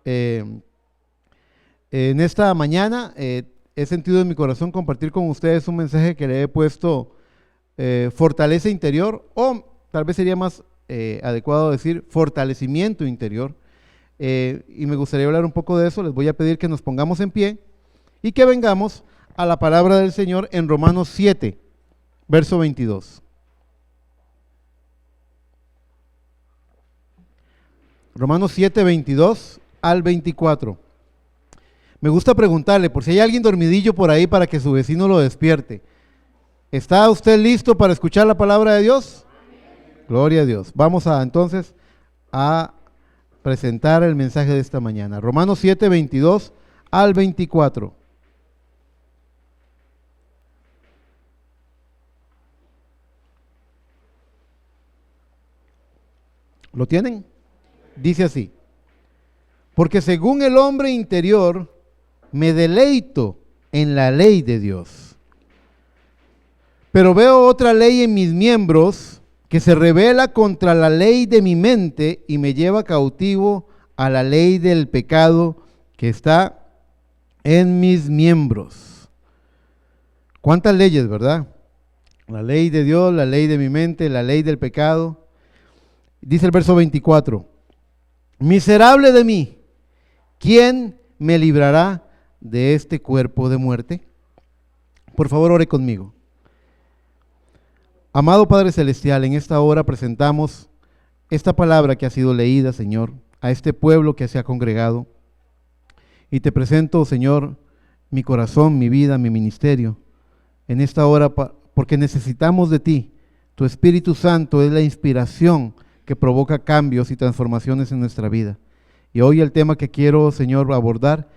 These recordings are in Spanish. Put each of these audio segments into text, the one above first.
eh, en esta mañana he sentido en mi corazón compartir con ustedes un mensaje que le he puesto fortaleza interior, o tal vez sería más adecuado decir fortalecimiento interior. Y me gustaría hablar un poco de eso. Les voy a pedir que nos pongamos en pie y que vengamos a la palabra del Señor en Romanos 7, verso 22. Romanos 7, 22 al 24. Me gusta preguntarle, por si hay alguien dormidillo por ahí, para que su vecino lo despierte. ¿Está usted listo para escuchar la palabra de Dios? Gloria a Dios. Vamos entonces a presentar el mensaje de esta mañana. Romanos 7, 22 al 24. ¿Lo tienen? Dice así: porque según el hombre interior me deleito en la ley de Dios, pero veo otra ley en mis miembros que se rebela contra la ley de mi mente y me lleva cautivo a la ley del pecado que está en mis miembros. ¿Cuántas leyes, verdad? La ley de Dios, la ley de mi mente, la ley del pecado. Dice el verso 24: miserable de mí, ¿quién me librará de este cuerpo de muerte? Por favor, ore conmigo. Amado Padre Celestial, en esta hora presentamos esta palabra que ha sido leída, Señor, a este pueblo que se ha congregado. Y te presento, Señor, mi corazón, mi vida, mi ministerio, en esta hora, porque necesitamos de ti. Tu Espíritu Santo es la inspiración que provoca cambios y transformaciones en nuestra vida. Y hoy el tema que quiero, Señor, abordar,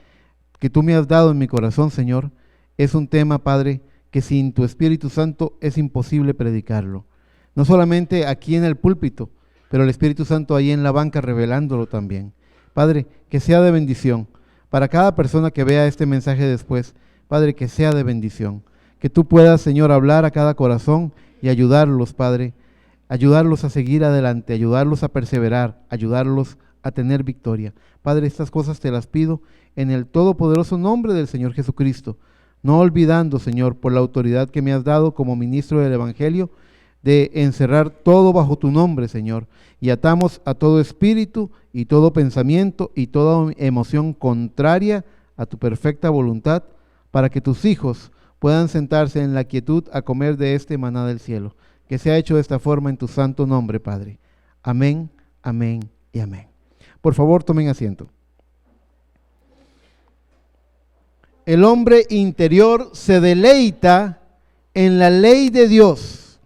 que tú me has dado en mi corazón, Señor, es un tema, Padre, que sin tu Espíritu Santo es imposible predicarlo. No solamente aquí en el púlpito, pero el Espíritu Santo ahí en la banca revelándolo también. Padre, que sea de bendición para cada persona que vea este mensaje después. Padre, que sea de bendición. Que tú puedas, Señor, hablar a cada corazón y ayudarlos, Padre, ayudarlos a seguir adelante, ayudarlos a perseverar, ayudarlos a tener victoria. Padre, estas cosas te las pido en el todopoderoso nombre del Señor Jesucristo, no olvidando, Señor, por la autoridad que me has dado como ministro del Evangelio, de encerrar todo bajo tu nombre, Señor, y atamos a todo espíritu y todo pensamiento y toda emoción contraria a tu perfecta voluntad, para que tus hijos puedan sentarse en la quietud a comer de este maná del cielo. Que sea hecho de esta forma en tu santo nombre, Padre. Amén, amén y amén. Por favor, tomen asiento. El hombre interior se deleita en la ley de Dios,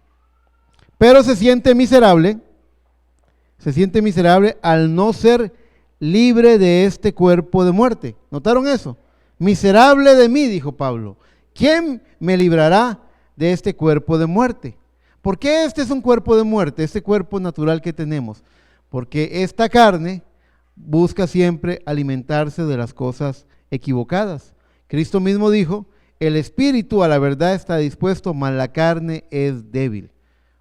pero se siente miserable al no ser libre de este cuerpo de muerte. ¿Notaron eso? Miserable de mí, dijo Pablo. ¿Quién me librará de este cuerpo de muerte? ¿Por qué este es un cuerpo de muerte, este cuerpo natural que tenemos? Porque esta carne busca siempre alimentarse de las cosas equivocadas. Cristo mismo dijo: el espíritu a la verdad está dispuesto, mas la carne es débil.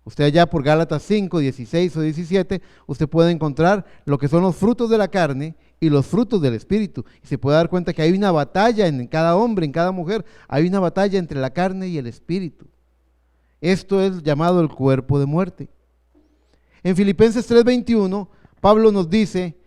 Usted allá por Gálatas 5, 16 o 17, usted puede encontrar lo que son los frutos de la carne y los frutos del espíritu. Y se puede dar cuenta que hay una batalla en cada hombre, en cada mujer, hay una batalla entre la carne y el espíritu. Esto es llamado el cuerpo de muerte. En Filipenses 3:21, Pablo nos dice,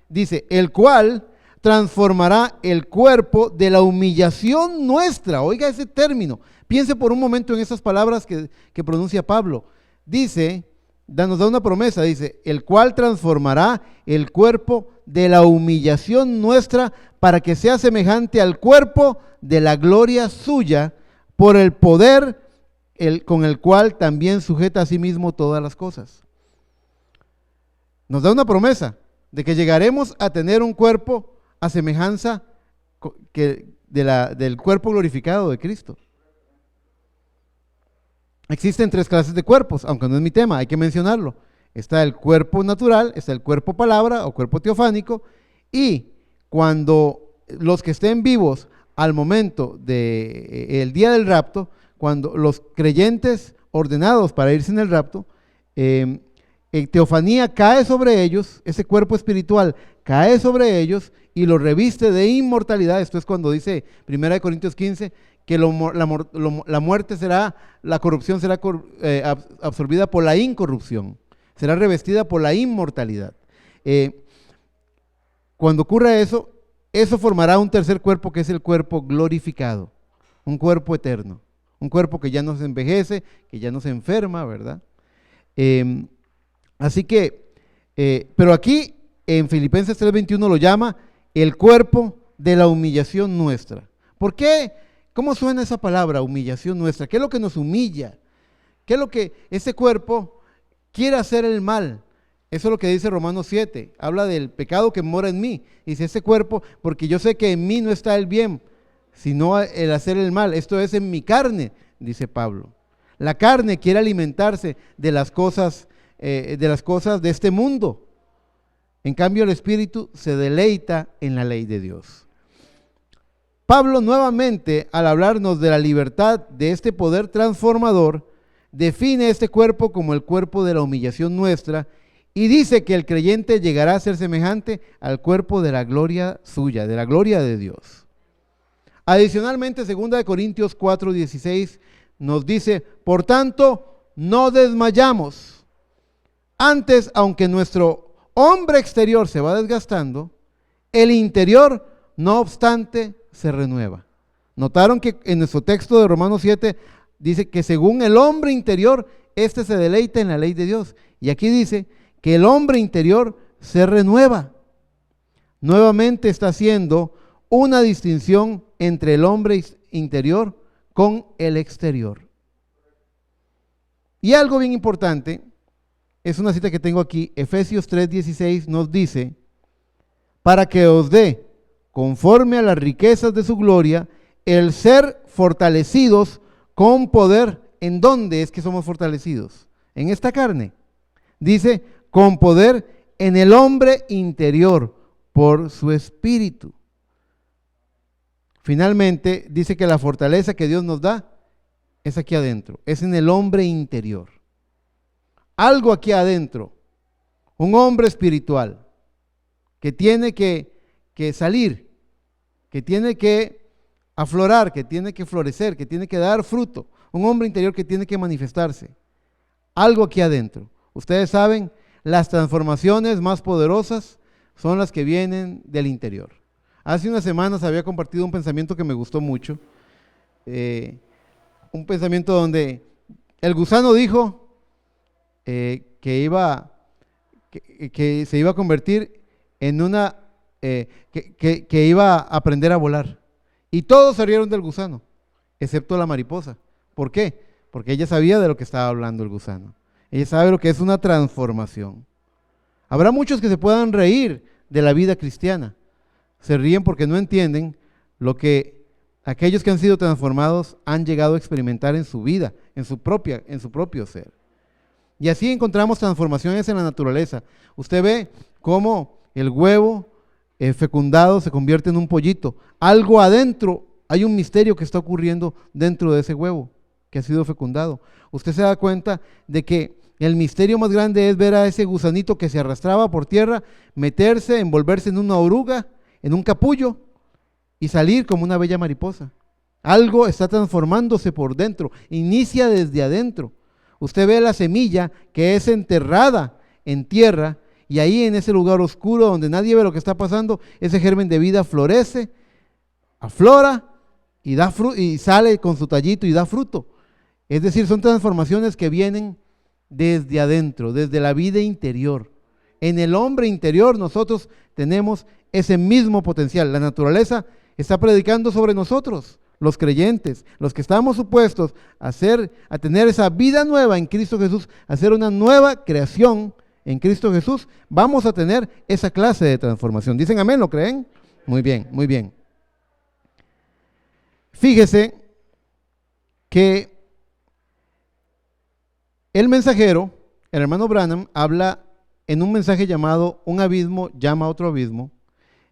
el cual transformará el cuerpo de la humillación nuestra. Oiga ese término, piense por un momento en esas palabras que pronuncia Pablo. Dice, nos da una promesa, dice, el cual transformará el cuerpo de la humillación nuestra para que sea semejante al cuerpo de la gloria suya, por el poder con el cual también sujeta a sí mismo todas las cosas. Nos da una promesa de que llegaremos a tener un cuerpo a semejanza del cuerpo glorificado de Cristo. Existen tres clases de cuerpos, aunque no es mi tema, hay que mencionarlo. Está el cuerpo natural, está el cuerpo palabra o cuerpo teofánico, y cuando los que estén vivos al momento del día del rapto, cuando los creyentes ordenados para irse en el rapto, teofanía cae sobre ellos, ese cuerpo espiritual cae sobre ellos y los reviste de inmortalidad. Esto es cuando dice 1 Corintios 15 que la muerte será, la corrupción será absorbida por la incorrupción, será revestida por la inmortalidad. Cuando ocurra eso, eso formará un tercer cuerpo que es el cuerpo glorificado, un cuerpo eterno, un cuerpo que ya no se envejece, que ya no se enferma, ¿verdad? Así que, pero aquí en Filipenses 3:21 lo llama el cuerpo de la humillación nuestra. ¿Por qué? ¿Cómo suena esa palabra, humillación nuestra? ¿Qué es lo que nos humilla? ¿Qué es lo que ese cuerpo quiere hacer el mal? Eso es lo que dice Romanos 7, habla del pecado que mora en mí. Dice ese cuerpo, porque yo sé que en mí no está el bien, sino el hacer el mal. Esto es en mi carne, dice Pablo. La carne quiere alimentarse de las cosas de este mundo. En cambio, el espíritu se deleita en la ley de Dios. Pablo nuevamente, al hablarnos de la libertad de este poder transformador, define este cuerpo como el cuerpo de la humillación nuestra y dice que el creyente llegará a ser semejante al cuerpo de la gloria suya, de la gloria de Dios. Adicionalmente, 2 Corintios 4:16 nos dice, por tanto, no desmayamos. Antes, aunque nuestro hombre exterior se va desgastando, el interior, no obstante, se renueva. Notaron que en nuestro texto de Romanos 7 dice que según el hombre interior, este se deleita en la ley de Dios. Y aquí dice que el hombre interior se renueva. Nuevamente está haciendo una distinción entre el hombre interior con el exterior. Y algo bien importante, es una cita que tengo aquí, Efesios 3:16 nos dice, para que os dé, conforme a las riquezas de su gloria, el ser fortalecidos con poder. ¿En dónde es que somos fortalecidos? En esta carne. Dice, con poder en el hombre interior, por su espíritu. Finalmente, dice que la fortaleza que Dios nos da es aquí adentro, es en el hombre interior. Algo aquí adentro, un hombre espiritual que tiene que salir, que tiene que aflorar, que tiene que florecer, que tiene que dar fruto, un hombre interior que tiene que manifestarse. Algo aquí adentro. Ustedes saben, las transformaciones más poderosas son las que vienen del interior. Hace unas semanas había compartido un pensamiento que me gustó mucho, un pensamiento donde el gusano dijo que se iba a convertir en que iba a aprender a volar. Y todos se rieron del gusano, excepto la mariposa. ¿Por qué? Porque ella sabía de lo que estaba hablando el gusano. Ella sabe lo que es una transformación. Habrá muchos que se puedan reír de la vida cristiana. Se ríen porque no entienden lo que aquellos que han sido transformados han llegado a experimentar en su vida, en su propio ser. Y así encontramos transformaciones en la naturaleza. Usted ve cómo el huevo fecundado se convierte en un pollito. Algo adentro, hay un misterio que está ocurriendo dentro de ese huevo que ha sido fecundado. Usted se da cuenta de que el misterio más grande es ver a ese gusanito que se arrastraba por tierra, meterse, envolverse en una oruga, en un capullo y salir como una bella mariposa. Algo está transformándose por dentro, inicia desde adentro. Usted ve la semilla que es enterrada en tierra y ahí en ese lugar oscuro donde nadie ve lo que está pasando, ese germen de vida florece, aflora y y sale con su tallito y da fruto. Es decir, son transformaciones que vienen desde adentro, desde la vida interior. En el hombre interior nosotros tenemos ese mismo potencial. La naturaleza está predicando sobre nosotros, los creyentes, los que estamos supuestos a tener esa vida nueva en Cristo Jesús, a ser una nueva creación en Cristo Jesús. Vamos a tener esa clase de transformación. ¿Dicen amén? ¿Lo creen? Muy bien, muy bien. Fíjese que el mensajero, el hermano Branham, habla en un mensaje llamado Un abismo llama a otro abismo,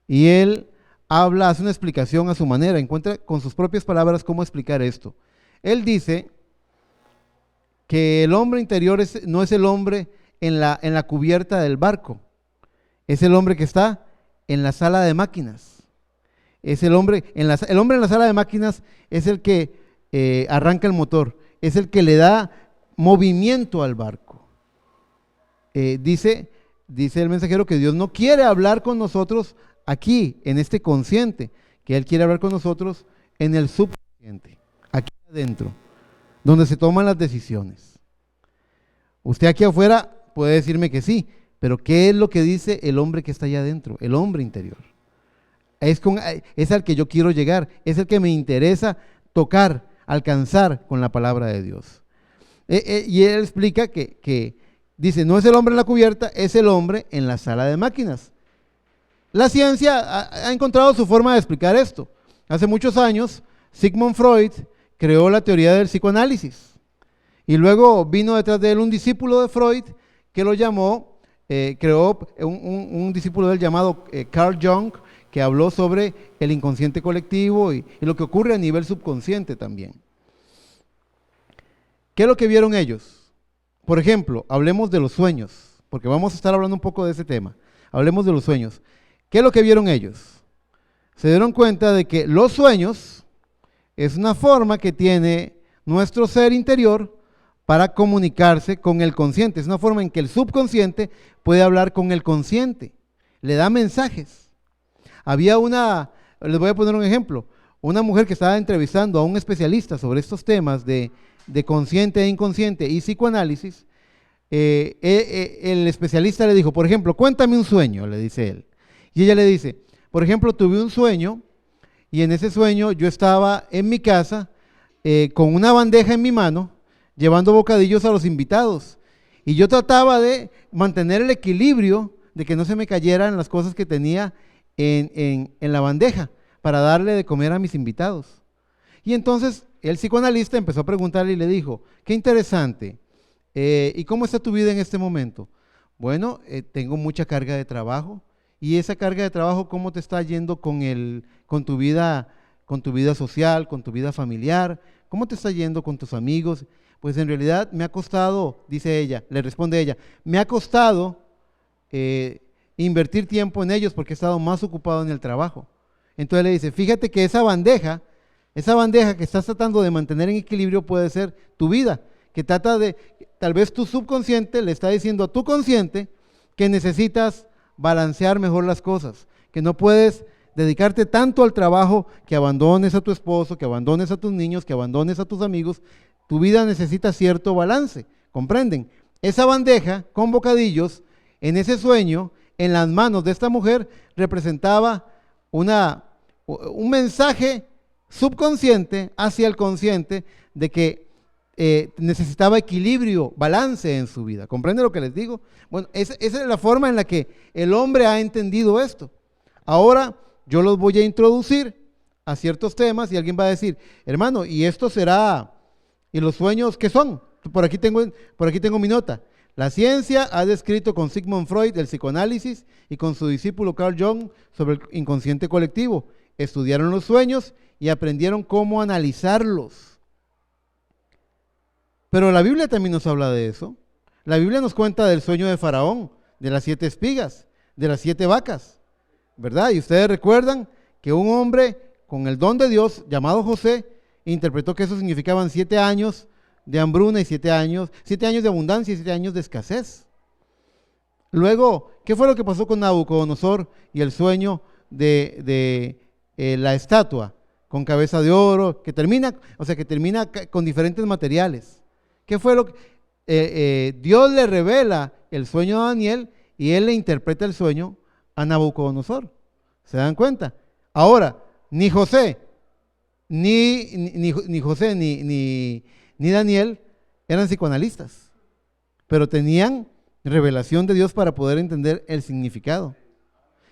y él hace una explicación a su manera, encuentra con sus propias palabras cómo explicar esto. Él dice que el hombre interior no es el hombre en la cubierta del barco, es el hombre que está en la sala de máquinas. Es el hombre en la sala de máquinas es el que arranca el motor, es el que le da movimiento al barco. Dice el mensajero que Dios no quiere hablar con nosotros aquí, en este consciente, que Él quiere hablar con nosotros en el subconsciente, aquí adentro, donde se toman las decisiones. Usted aquí afuera puede decirme que sí, pero ¿qué es lo que dice el hombre que está allá adentro, el hombre interior? Es al que yo quiero llegar, es el que me interesa tocar, alcanzar con la palabra de Dios. Y él explica que dice, no es el hombre en la cubierta, es el hombre en la sala de máquinas. La ciencia ha encontrado su forma de explicar esto. Hace muchos años, Sigmund Freud creó la teoría del psicoanálisis. Y luego vino detrás de él un discípulo de Freud que lo llamó, creó un discípulo del llamado Carl Jung, que habló sobre el inconsciente colectivo y lo que ocurre a nivel subconsciente también. ¿Qué es lo que vieron ellos? Por ejemplo, hablemos de los sueños, porque vamos a estar hablando un poco de ese tema. Hablemos de los sueños. ¿Qué es lo que vieron ellos? Se dieron cuenta de que los sueños es una forma que tiene nuestro ser interior para comunicarse con el consciente. Es una forma en que el subconsciente puede hablar con el consciente. Le da mensajes. Les voy a poner un ejemplo, una mujer que estaba entrevistando a un especialista sobre estos temas de consciente e inconsciente y psicoanálisis. El especialista le dijo, por ejemplo, cuéntame un sueño, le dice él. Y ella le dice, por ejemplo, tuve un sueño y en ese sueño yo estaba en mi casa con una bandeja en mi mano, llevando bocadillos a los invitados. Y yo trataba de mantener el equilibrio de que no se me cayeran las cosas que tenía en la bandeja para darle de comer a mis invitados. Y entonces el psicoanalista empezó a preguntarle y le dijo, qué interesante, ¿y cómo está tu vida en este momento? Bueno, tengo mucha carga de trabajo. ¿Y esa carga de trabajo cómo te está yendo con tu vida social, con tu vida familiar? ¿Cómo te está yendo con tus amigos? Pues en realidad me ha costado, dice ella, le responde ella, me ha costado invertir tiempo en ellos porque he estado más ocupado en el trabajo. Entonces le dice, fíjate que esa bandeja que estás tratando de mantener en equilibrio puede ser tu vida, que tal vez tu subconsciente le está diciendo a tu consciente que necesitas balancear mejor las cosas, que no puedes dedicarte tanto al trabajo que abandones a tu esposo, que abandones a tus niños, que abandones a tus amigos. Tu vida necesita cierto balance, ¿comprenden? Esa bandeja con bocadillos en ese sueño, en las manos de esta mujer, representaba un mensaje subconsciente hacia el consciente de que necesitaba equilibrio, balance en su vida. ¿Comprende lo que les digo? Bueno, esa es la forma en la que el hombre ha entendido esto. Ahora yo los voy a introducir a ciertos temas y alguien va a decir, hermano, ¿y esto será? ¿Y los sueños qué son? Por aquí tengo mi nota. La ciencia ha descrito con Sigmund Freud el psicoanálisis y con su discípulo Carl Jung sobre el inconsciente colectivo. Estudiaron los sueños y aprendieron cómo analizarlos. Pero la Biblia también nos habla de eso. La Biblia nos cuenta del sueño de Faraón, de las 7 espigas, de las 7 vacas, ¿verdad? Y ustedes recuerdan que un hombre con el don de Dios, llamado José, interpretó que eso significaban 7 años de hambruna y 7 años de abundancia y 7 años de escasez. Luego, ¿qué fue lo que pasó con Nabucodonosor y el sueño de la estatua con cabeza de oro, que termina con diferentes materiales? ¿Qué fue lo que Dios le revela el sueño a Daniel y él le interpreta el sueño a Nabucodonosor? ¿Se dan cuenta? Ahora, ni José, ni Daniel eran psicoanalistas, pero tenían revelación de Dios para poder entender el significado.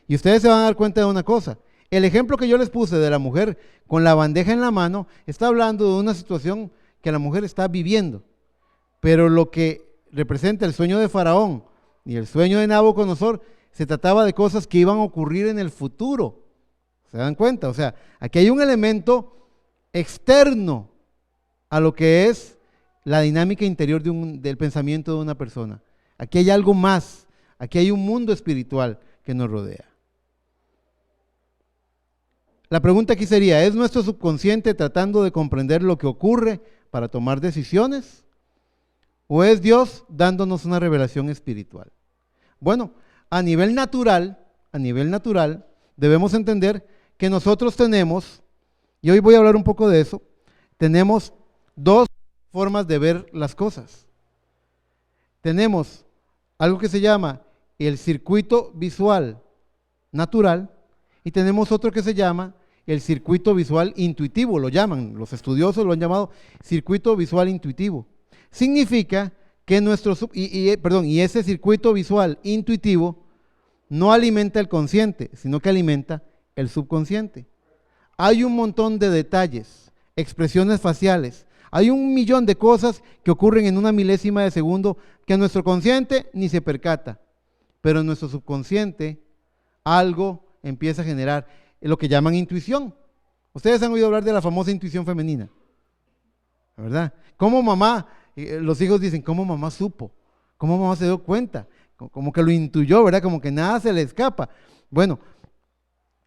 Y ustedes se van a dar cuenta de una cosa. El ejemplo que yo les puse de la mujer con la bandeja en la mano está hablando de una situación que la mujer está viviendo. Pero lo que representa el sueño de Faraón y el sueño de Nabucodonosor se trataba de cosas que iban a ocurrir en el futuro. ¿Se dan cuenta? O sea, aquí hay un elemento externo a lo que es la dinámica interior del pensamiento de una persona. Aquí hay algo más, aquí hay un mundo espiritual que nos rodea. La pregunta aquí sería, ¿es nuestro subconsciente tratando de comprender lo que ocurre para tomar decisiones? ¿O es Dios dándonos una revelación espiritual? Bueno, a nivel natural, debemos entender que nosotros tenemos, y hoy voy a hablar un poco de eso, tenemos dos formas de ver las cosas. Tenemos algo que se llama el circuito visual natural y tenemos otro que se llama el circuito visual intuitivo, lo llaman, los estudiosos lo han llamado circuito visual intuitivo. Significa que y ese circuito visual intuitivo no alimenta el consciente, sino que alimenta el subconsciente. Hay un montón de detalles, expresiones faciales, hay un millón de cosas que ocurren en una milésima de segundo que nuestro consciente ni se percata, pero en nuestro subconsciente algo empieza a generar lo que llaman intuición. Ustedes han oído hablar de la famosa intuición femenina, ¿verdad? Como mamá, los hijos dicen, ¿cómo mamá supo? ¿Cómo mamá se dio cuenta? Como que lo intuyó, ¿verdad? Como que nada se le escapa. Bueno,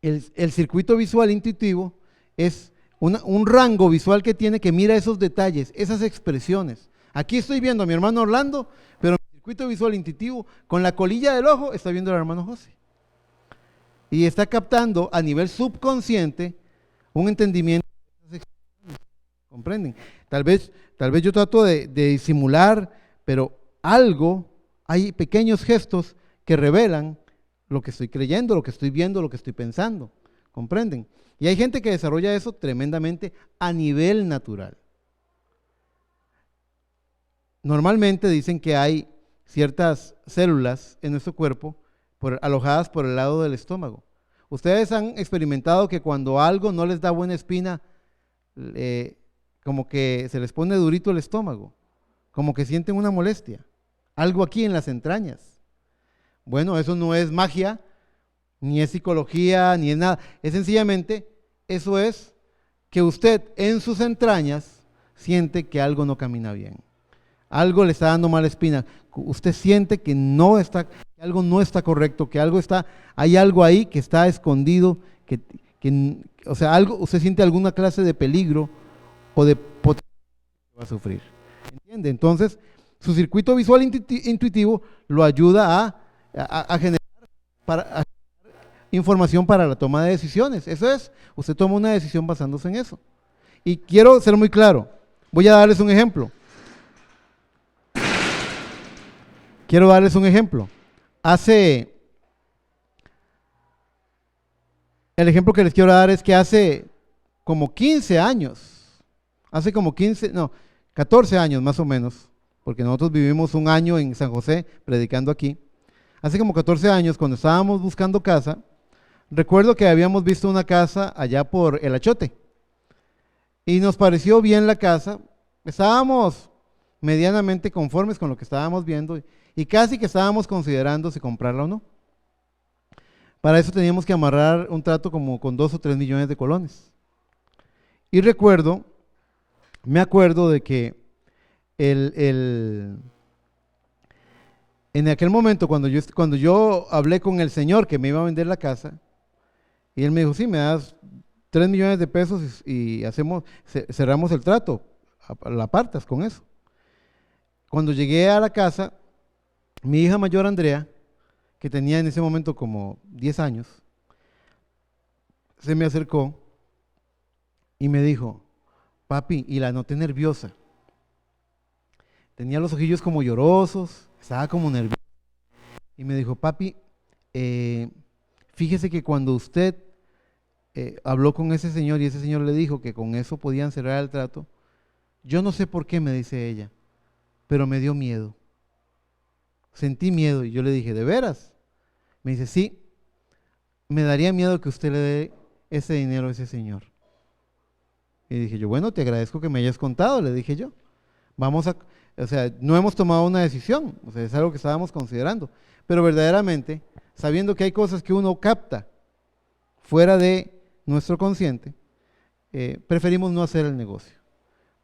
el circuito visual intuitivo es un rango visual que tiene que mira esos detalles, esas expresiones. Aquí estoy viendo a mi hermano Orlando, pero mi circuito visual intuitivo, con la colilla del ojo, está viendo al hermano José. Y está captando a nivel subconsciente un entendimiento de esas expresiones. ¿Comprenden? Tal vez yo trato de disimular, pero hay pequeños gestos que revelan lo que estoy creyendo, lo que estoy viendo, lo que estoy pensando. ¿Comprenden? Y hay gente que desarrolla eso tremendamente a nivel natural. Normalmente dicen que hay ciertas células en nuestro cuerpo alojadas por el lado del estómago. Ustedes han experimentado que cuando algo no les da buena espina, como que se les pone durito el estómago, como que sienten una molestia, algo aquí en las entrañas. Bueno, eso no es magia, ni es psicología, ni es nada. Es sencillamente, eso es que usted en sus entrañas siente que algo no camina bien. Algo le está dando mala espina. Usted siente que algo no está correcto, que hay algo ahí que está escondido, o sea, usted siente alguna clase de peligro o de potencial que va a sufrir. ¿Entiende? Entonces, su circuito visual intuitivo lo ayuda a generar información para la toma de decisiones. Eso es, usted toma una decisión basándose en eso. Y quiero ser muy claro, voy a darles un ejemplo. El ejemplo que les quiero dar es que hace como 14 años más o menos, porque nosotros vivimos un año en San José predicando aquí. Hace como 14 años, cuando estábamos buscando casa, recuerdo que habíamos visto una casa allá por El Achote y nos pareció bien la casa. Estábamos medianamente conformes con lo que estábamos viendo y casi que estábamos considerando si comprarla o no. Para eso teníamos que amarrar un trato como con 2 o 3 millones de colones. Y me acuerdo de que en aquel momento cuando yo hablé con el señor que me iba a vender la casa, y él me dijo, sí, me das 3 millones de pesos y cerramos el trato, la apartas con eso. Cuando llegué a la casa, mi hija mayor Andrea, que tenía en ese momento como 10 años, se me acercó y me dijo, papi, y la noté nerviosa. Tenía los ojillos como llorosos, estaba como nerviosa. Y me dijo, papi, fíjese que cuando usted habló con ese señor y ese señor le dijo que con eso podían cerrar el trato, yo no sé por qué, me dice ella, pero me dio miedo. Sentí miedo y yo le dije, ¿de veras? Me dice, sí, me daría miedo que usted le dé ese dinero a ese señor. Y dije yo, bueno, te agradezco que me hayas contado, le dije yo. O sea, no hemos tomado una decisión, o sea, es algo que estábamos considerando, pero verdaderamente, sabiendo que hay cosas que uno capta fuera de nuestro consciente, preferimos no hacer el negocio,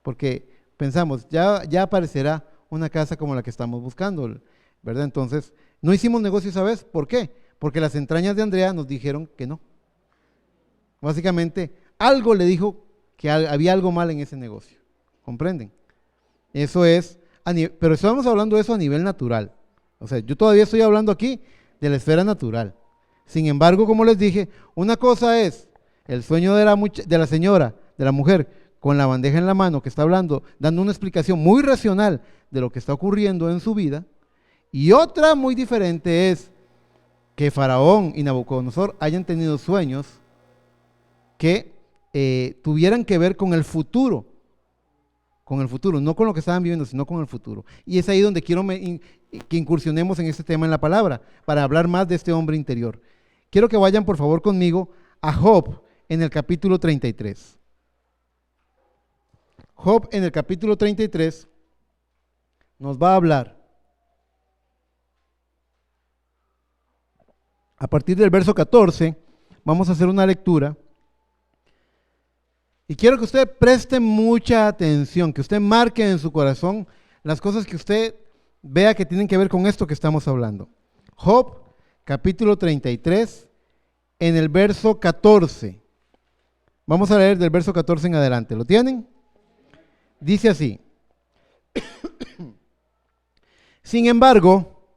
porque pensamos, ya aparecerá una casa como la que estamos buscando, ¿verdad? Entonces, no hicimos negocio esa vez, ¿por qué? Porque las entrañas de Andrea nos dijeron que no. Básicamente, algo le dijo que había algo mal en ese negocio. ¿Comprenden? Eso es, pero estamos hablando de eso a nivel natural. O sea, yo todavía estoy hablando aquí de la esfera natural. Sin embargo, como les dije, una cosa es el sueño de la señora, de la mujer, con la bandeja en la mano, que está hablando, dando una explicación muy racional de lo que está ocurriendo en su vida. Y otra muy diferente es que Faraón y Nabucodonosor hayan tenido sueños que tuvieran que ver con el futuro, no con lo que estaban viviendo, sino con el futuro. Y es ahí donde quiero que incursionemos en este tema en la palabra, para hablar más de este hombre interior. Quiero que vayan por favor conmigo a Job en el capítulo 33. Job en el capítulo 33 nos va a hablar a partir del verso 14. Vamos a hacer una lectura y quiero que usted preste mucha atención, que usted marque en su corazón las cosas que usted vea que tienen que ver con esto que estamos hablando. Job capítulo 33 en el verso 14. Vamos a leer del verso 14 en adelante. ¿Lo tienen? Dice así: sin embargo,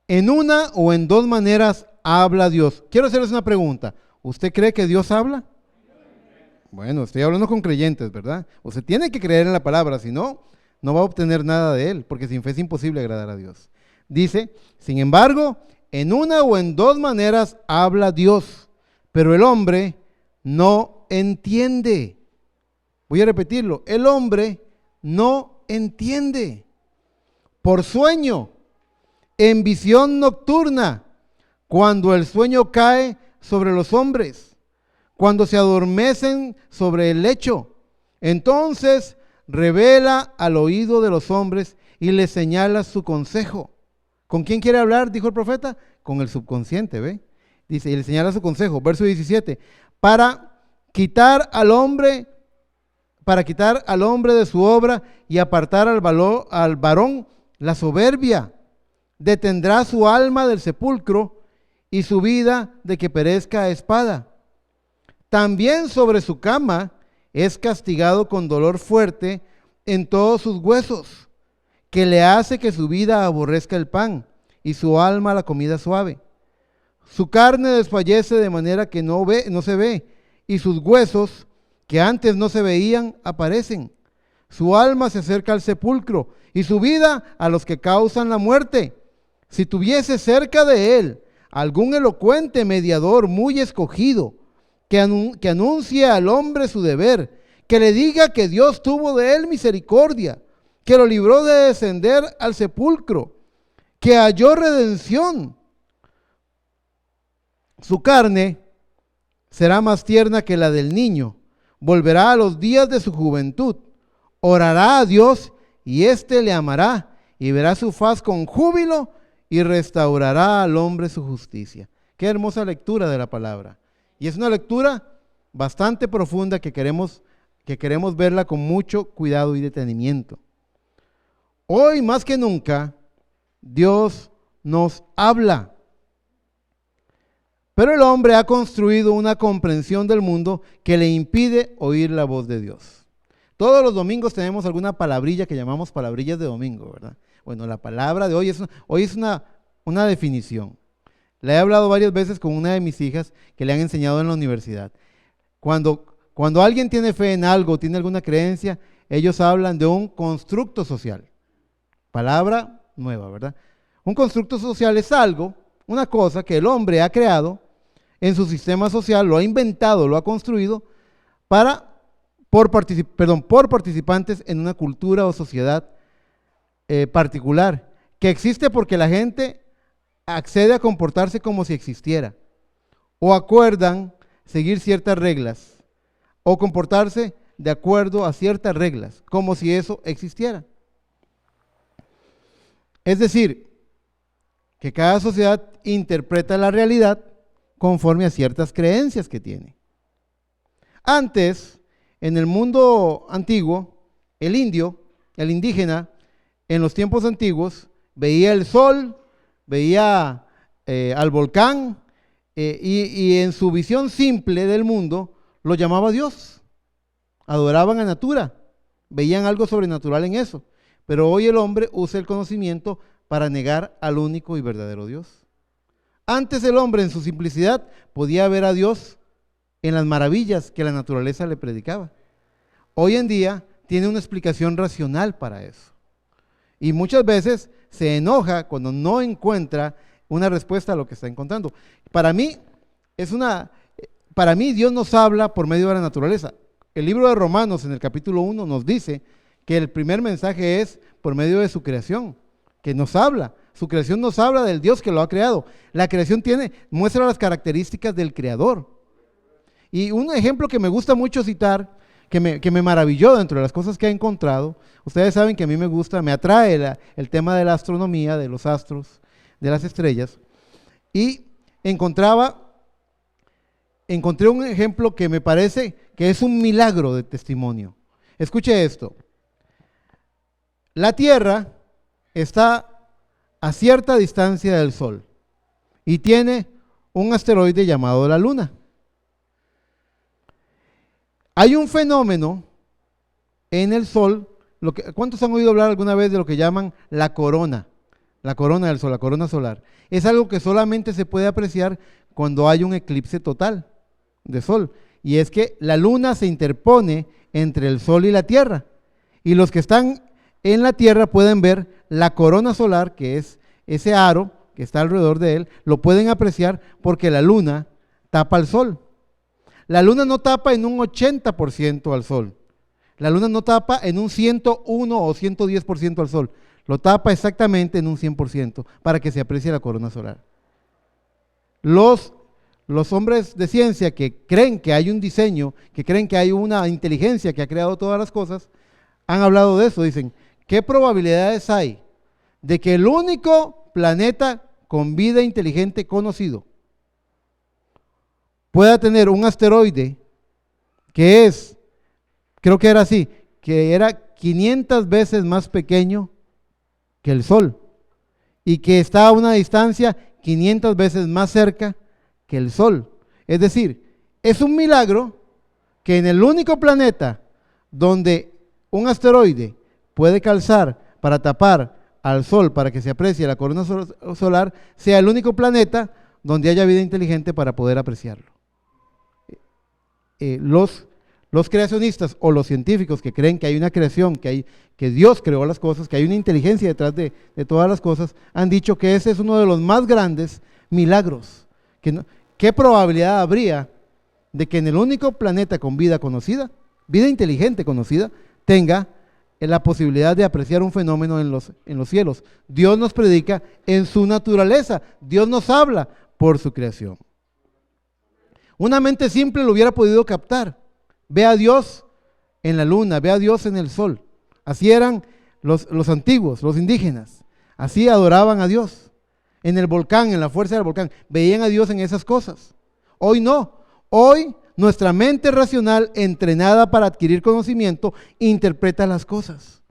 en una o en dos maneras habla Dios. Quiero hacerles una pregunta. ¿Usted cree que Dios habla? Bueno, estoy hablando con creyentes, ¿verdad? Usted tiene que creer en la palabra, si no, no va a obtener nada de él, porque sin fe es imposible agradar a Dios. Dice, sin embargo, en una o en dos maneras habla Dios, pero el hombre no entiende. Voy a repetirlo, el hombre no entiende. Por sueño, en visión nocturna, cuando el sueño cae sobre los hombres, cuando se adormecen sobre el lecho, entonces revela al oído de los hombres y les señala su consejo. ¿Con quién quiere hablar? Dijo el profeta. Con el subconsciente, ¿ve? Dice, y le señala su consejo, verso 17, para quitar al hombre de su obra y apartar al varón la soberbia. Detendrá su alma del sepulcro y su vida de que perezca a espada. También sobre su cama es castigado con dolor fuerte en todos sus huesos, que le hace que su vida aborrezca el pan y su alma la comida suave. Su carne desfallece de manera que no se ve, y sus huesos, que antes no se veían, aparecen. Su alma se acerca al sepulcro y su vida a los que causan la muerte. Si tuviese cerca de él algún elocuente mediador muy escogido, que anuncie al hombre su deber, que le diga que Dios tuvo de él misericordia, que lo libró de descender al sepulcro, que halló redención. Su carne será más tierna que la del niño, volverá a los días de su juventud, orará a Dios y éste le amará y verá su faz con júbilo y restaurará al hombre su justicia. Qué hermosa lectura de la palabra. Y es una lectura bastante profunda que queremos verla con mucho cuidado y detenimiento. Hoy más que nunca, Dios nos habla. Pero el hombre ha construido una comprensión del mundo que le impide oír la voz de Dios. Todos los domingos tenemos alguna palabrilla que llamamos palabrillas de domingo, ¿verdad? Bueno, la palabra de hoy es una definición. La he hablado varias veces con una de mis hijas que le han enseñado en la universidad. Cuando alguien tiene fe en algo, tiene alguna creencia, ellos hablan de un constructo social. Palabra nueva, ¿verdad? Un constructo social es algo, una cosa que el hombre ha creado en su sistema social, lo ha inventado, lo ha construido por participantes en una cultura o sociedad particular, que existe porque la gente accede a comportarse como si existiera, o acuerdan seguir ciertas reglas, o comportarse de acuerdo a ciertas reglas, como si eso existiera. Es decir, que cada sociedad interpreta la realidad conforme a ciertas creencias que tiene. Antes, en el mundo antiguo, el indígena, en los tiempos antiguos, veía el sol, veía al volcán y en su visión simple del mundo lo llamaba Dios. Adoraban a Natura, veían algo sobrenatural en eso. Pero hoy el hombre usa el conocimiento para negar al único y verdadero Dios. Antes el hombre en su simplicidad podía ver a Dios en las maravillas que la naturaleza le predicaba. Hoy en día tiene una explicación racional para eso. Y muchas veces se enoja cuando no encuentra una respuesta a lo que está encontrando. Para mí Dios nos habla por medio de la naturaleza. El libro de Romanos en el capítulo 1 nos dice que el primer mensaje es por medio de su creación, que nos habla. Su creación nos habla del Dios que lo ha creado. La creación muestra las características del creador. Y un ejemplo que me gusta mucho citar, que me maravilló dentro de las cosas que he encontrado, ustedes saben que a mí me atrae el tema de la astronomía, de los astros, de las estrellas, y encontré un ejemplo que me parece que es un milagro de testimonio. Escuche esto. La Tierra está a cierta distancia del Sol y tiene un asteroide llamado la Luna. Hay un fenómeno en el Sol, ¿cuántos han oído hablar alguna vez de lo que llaman la corona? La corona del Sol, la corona solar. Es algo que solamente se puede apreciar cuando hay un eclipse total de Sol. Y es que la Luna se interpone entre el Sol y la Tierra. Y los que están en la Tierra pueden ver la corona solar, que es ese aro que está alrededor de él, lo pueden apreciar porque la Luna tapa al Sol. La Luna no tapa en un 80% al Sol. La Luna no tapa en un 101 o 110% al Sol. Lo tapa exactamente en un 100% para que se aprecie la corona solar. Los hombres de ciencia que creen que hay un diseño, que creen que hay una inteligencia que ha creado todas las cosas, han hablado de eso. Dicen, ¿qué probabilidades hay de que el único planeta con vida inteligente conocido pueda tener un asteroide que es, creo que era así, que era 500 veces más pequeño que el Sol y que está a una distancia 500 veces más cerca que el Sol? Es decir, es un milagro que en el único planeta donde un asteroide puede calzar para tapar al Sol para que se aprecie la corona solar, sea el único planeta donde haya vida inteligente para poder apreciarlo. Los creacionistas o los científicos que creen que hay una creación, que Dios creó las cosas, que hay una inteligencia detrás de todas las cosas, han dicho que ese es uno de los más grandes milagros. ¿Qué probabilidad habría de que en el único planeta con vida conocida, vida inteligente conocida, tenga la posibilidad de apreciar un fenómeno en los cielos? Dios nos predica en su naturaleza, Dios nos habla por su creación. Una mente simple lo hubiera podido captar. Ve a Dios en la luna, ve a Dios en el sol. Así eran los antiguos, los indígenas. Así adoraban a Dios. En el volcán, en la fuerza del volcán, veían a Dios en esas cosas. Hoy no. Hoy nuestra mente racional, entrenada para adquirir conocimiento, interpreta las cosas.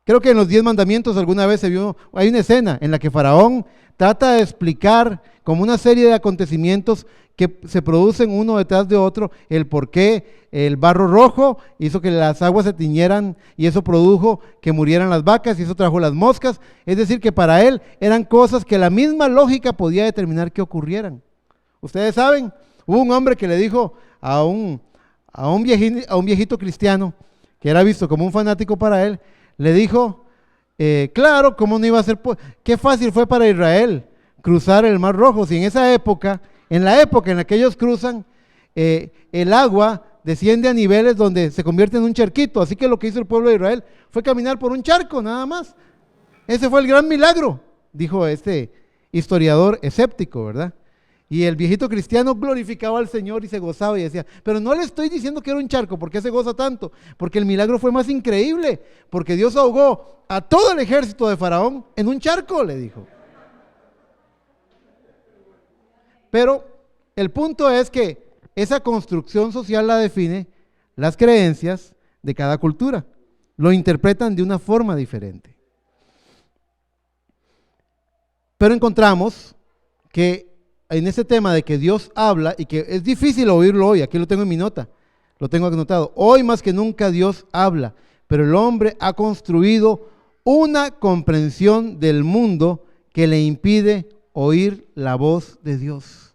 Creo que en los 10 mandamientos alguna vez hay una escena en la que Faraón trata de explicar como una serie de acontecimientos que se producen uno detrás de otro, el por qué el barro rojo hizo que las aguas se tiñeran y eso produjo que murieran las vacas y eso trajo las moscas. Es decir, que para él eran cosas que la misma lógica podía determinar que ocurrieran. Ustedes saben, hubo un hombre que le dijo a un viejito cristiano, que era visto como un fanático para él, le dijo, claro, ¿cómo no iba a ser? Qué fácil fue para Israel cruzar el Mar Rojo, si en esa época, en la época en la que ellos cruzan, el agua desciende a niveles donde se convierte en un charquito, así que lo que hizo el pueblo de Israel fue caminar por un charco, nada más. Ese fue el gran milagro, dijo este historiador escéptico, ¿verdad? Y el viejito cristiano glorificaba al Señor y se gozaba y decía, pero no le estoy diciendo que era un charco, ¿por qué se goza tanto? Porque el milagro fue más increíble, porque Dios ahogó a todo el ejército de Faraón en un charco, le dijo. Pero el punto es que esa construcción social la define las creencias de cada cultura. Lo interpretan de una forma diferente. Pero encontramos que en ese tema de que Dios habla y que es difícil oírlo hoy, aquí lo tengo en mi nota, lo tengo anotado. Hoy más que nunca Dios habla, pero el hombre ha construido una comprensión del mundo que le impide oír la voz de Dios.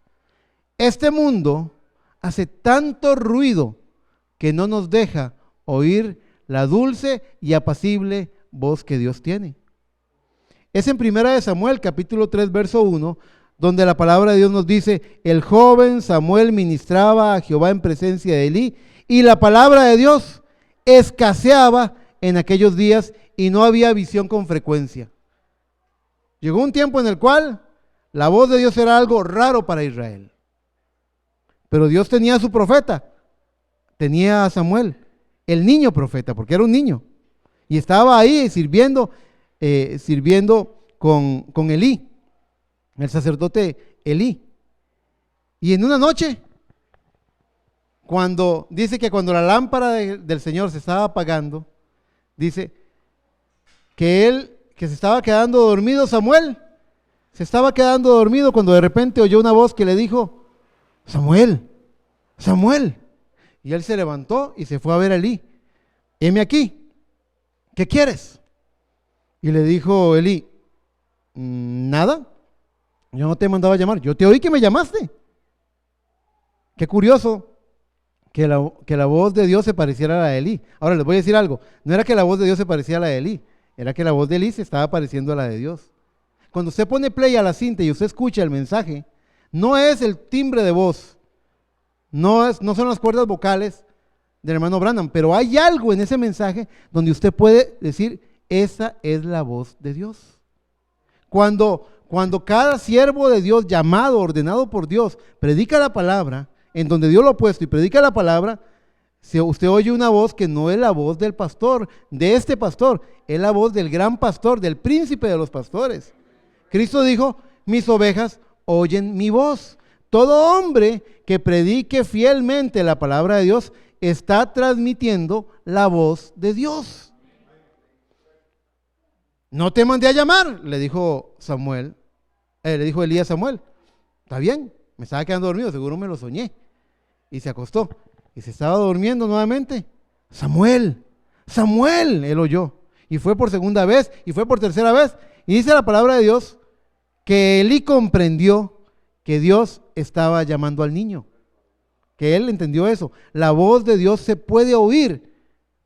Este mundo hace tanto ruido que no nos deja oír la dulce y apacible voz que Dios tiene. Es en 1 Samuel, capítulo 3, verso 1, donde la palabra de Dios nos dice: el joven Samuel ministraba a Jehová en presencia de Elí, y la palabra de Dios escaseaba en aquellos días y no había visión con frecuencia. Llegó un tiempo en el cual la voz de Dios era algo raro para Israel. Pero Dios tenía a su profeta, tenía a Samuel, el niño profeta, porque era un niño, y estaba ahí sirviendo con Elí, el sacerdote Elí. Y en una noche, dice que cuando la lámpara del Señor se estaba apagando, dice que se estaba quedando dormido Samuel, se estaba quedando dormido cuando de repente oyó una voz que le dijo: Samuel, Samuel. Y él se levantó y se fue a ver a Elí. Heme aquí, ¿qué quieres? Y le dijo Elí: nada, yo no te mandaba a llamar, yo te oí que me llamaste. Qué curioso que la voz de Dios se pareciera a la de Elí. Ahora les voy a decir algo, no era que la voz de Dios se parecía a la de Elí, era que la voz de Elí se estaba pareciendo a la de Dios. Cuando usted pone play a la cinta y usted escucha el mensaje, no es el timbre de voz, no son las cuerdas vocales del hermano Branham, pero hay algo en ese mensaje donde usted puede decir: esa es la voz de Dios. Cuando cada siervo de Dios, llamado, ordenado por Dios, predica la palabra, en donde Dios lo ha puesto y predica la palabra, si usted oye una voz que no es la voz del pastor, de este pastor, es la voz del gran pastor, del príncipe de los pastores. Cristo dijo: mis ovejas oyen mi voz. Todo hombre que predique fielmente la palabra de Dios está transmitiendo la voz de Dios. No te mandé a llamar, le dijo Elí a Samuel. Está bien, me estaba quedando dormido, seguro me lo soñé. Y se acostó y se estaba durmiendo nuevamente. Samuel, Samuel, él oyó. Y fue por segunda vez y fue por tercera vez. Y dice la palabra de Dios que Elí comprendió que Dios estaba llamando al niño, que él entendió eso. La voz de Dios se puede oír,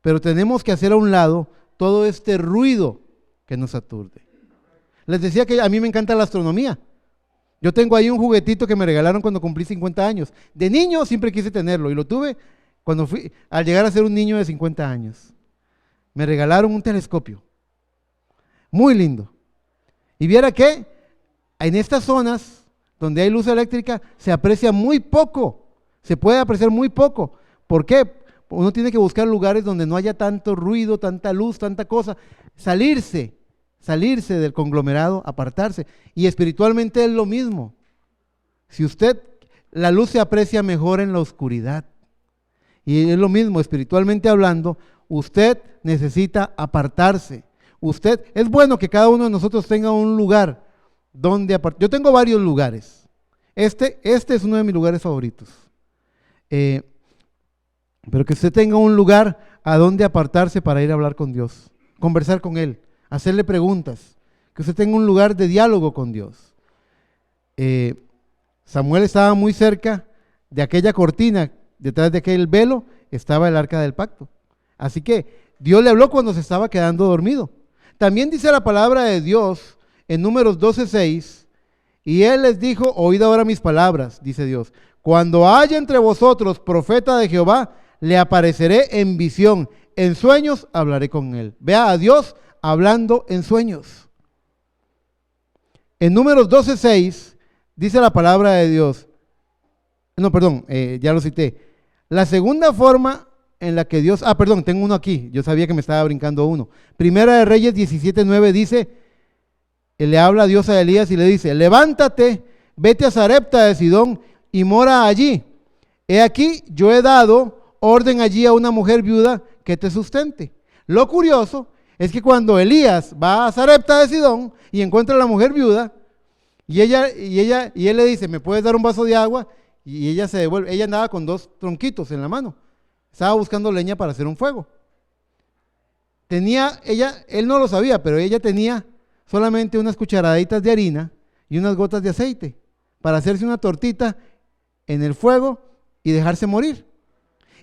pero tenemos que hacer a un lado todo este ruido que nos aturde. Les decía que a mí me encanta la astronomía. Yo tengo ahí un juguetito que me regalaron cuando cumplí 50 años. De niño siempre quise tenerlo y lo tuve al llegar a ser un niño de 50 años. Me regalaron un telescopio, muy lindo. Y viera que en estas zonas donde hay luz eléctrica se aprecia muy poco, se puede apreciar muy poco. ¿Por qué? Uno tiene que buscar lugares donde no haya tanto ruido, tanta luz, tanta cosa, salirse del conglomerado, apartarse. Y espiritualmente es lo mismo. La luz se aprecia mejor en la oscuridad. Y es lo mismo, espiritualmente hablando, usted necesita apartarse. Es bueno que cada uno de nosotros tenga un lugar donde apartarse. Yo tengo varios lugares. Este es uno de mis lugares favoritos. Pero que usted tenga un lugar a donde apartarse para ir a hablar con Dios, conversar con Él, hacerle preguntas, que usted tenga un lugar de diálogo con Dios. Samuel estaba muy cerca de aquella cortina, detrás de aquel velo estaba el arca del pacto. Así que Dios le habló cuando se estaba quedando dormido. También dice la palabra de Dios en Números 12:6, y Él les dijo: oíd ahora mis palabras, dice Dios, cuando haya entre vosotros profeta de Jehová, le apareceré en visión, en sueños hablaré con él. Vea a Dios hablando en sueños. En Números 12:6 dice la palabra de Dios, ya lo cité. La segunda forma en la que Dios, tengo uno aquí, yo sabía que me estaba brincando uno. Primera de Reyes 17:9 dice, le habla a Dios a Elías y le dice: levántate, vete a Sarepta de Sidón y mora allí. He aquí, yo he dado orden allí a una mujer viuda que te sustente. Lo curioso es que cuando Elías va a Sarepta de Sidón y encuentra a la mujer viuda, Y él le dice, ¿me puedes dar un vaso de agua? Y ella se devuelve. Ella andaba con 2 tronquitos en la mano. Estaba buscando leña para hacer un fuego. Él no lo sabía, pero ella tenía solamente unas cucharaditas de harina y unas gotas de aceite para hacerse una tortita en el fuego y dejarse morir.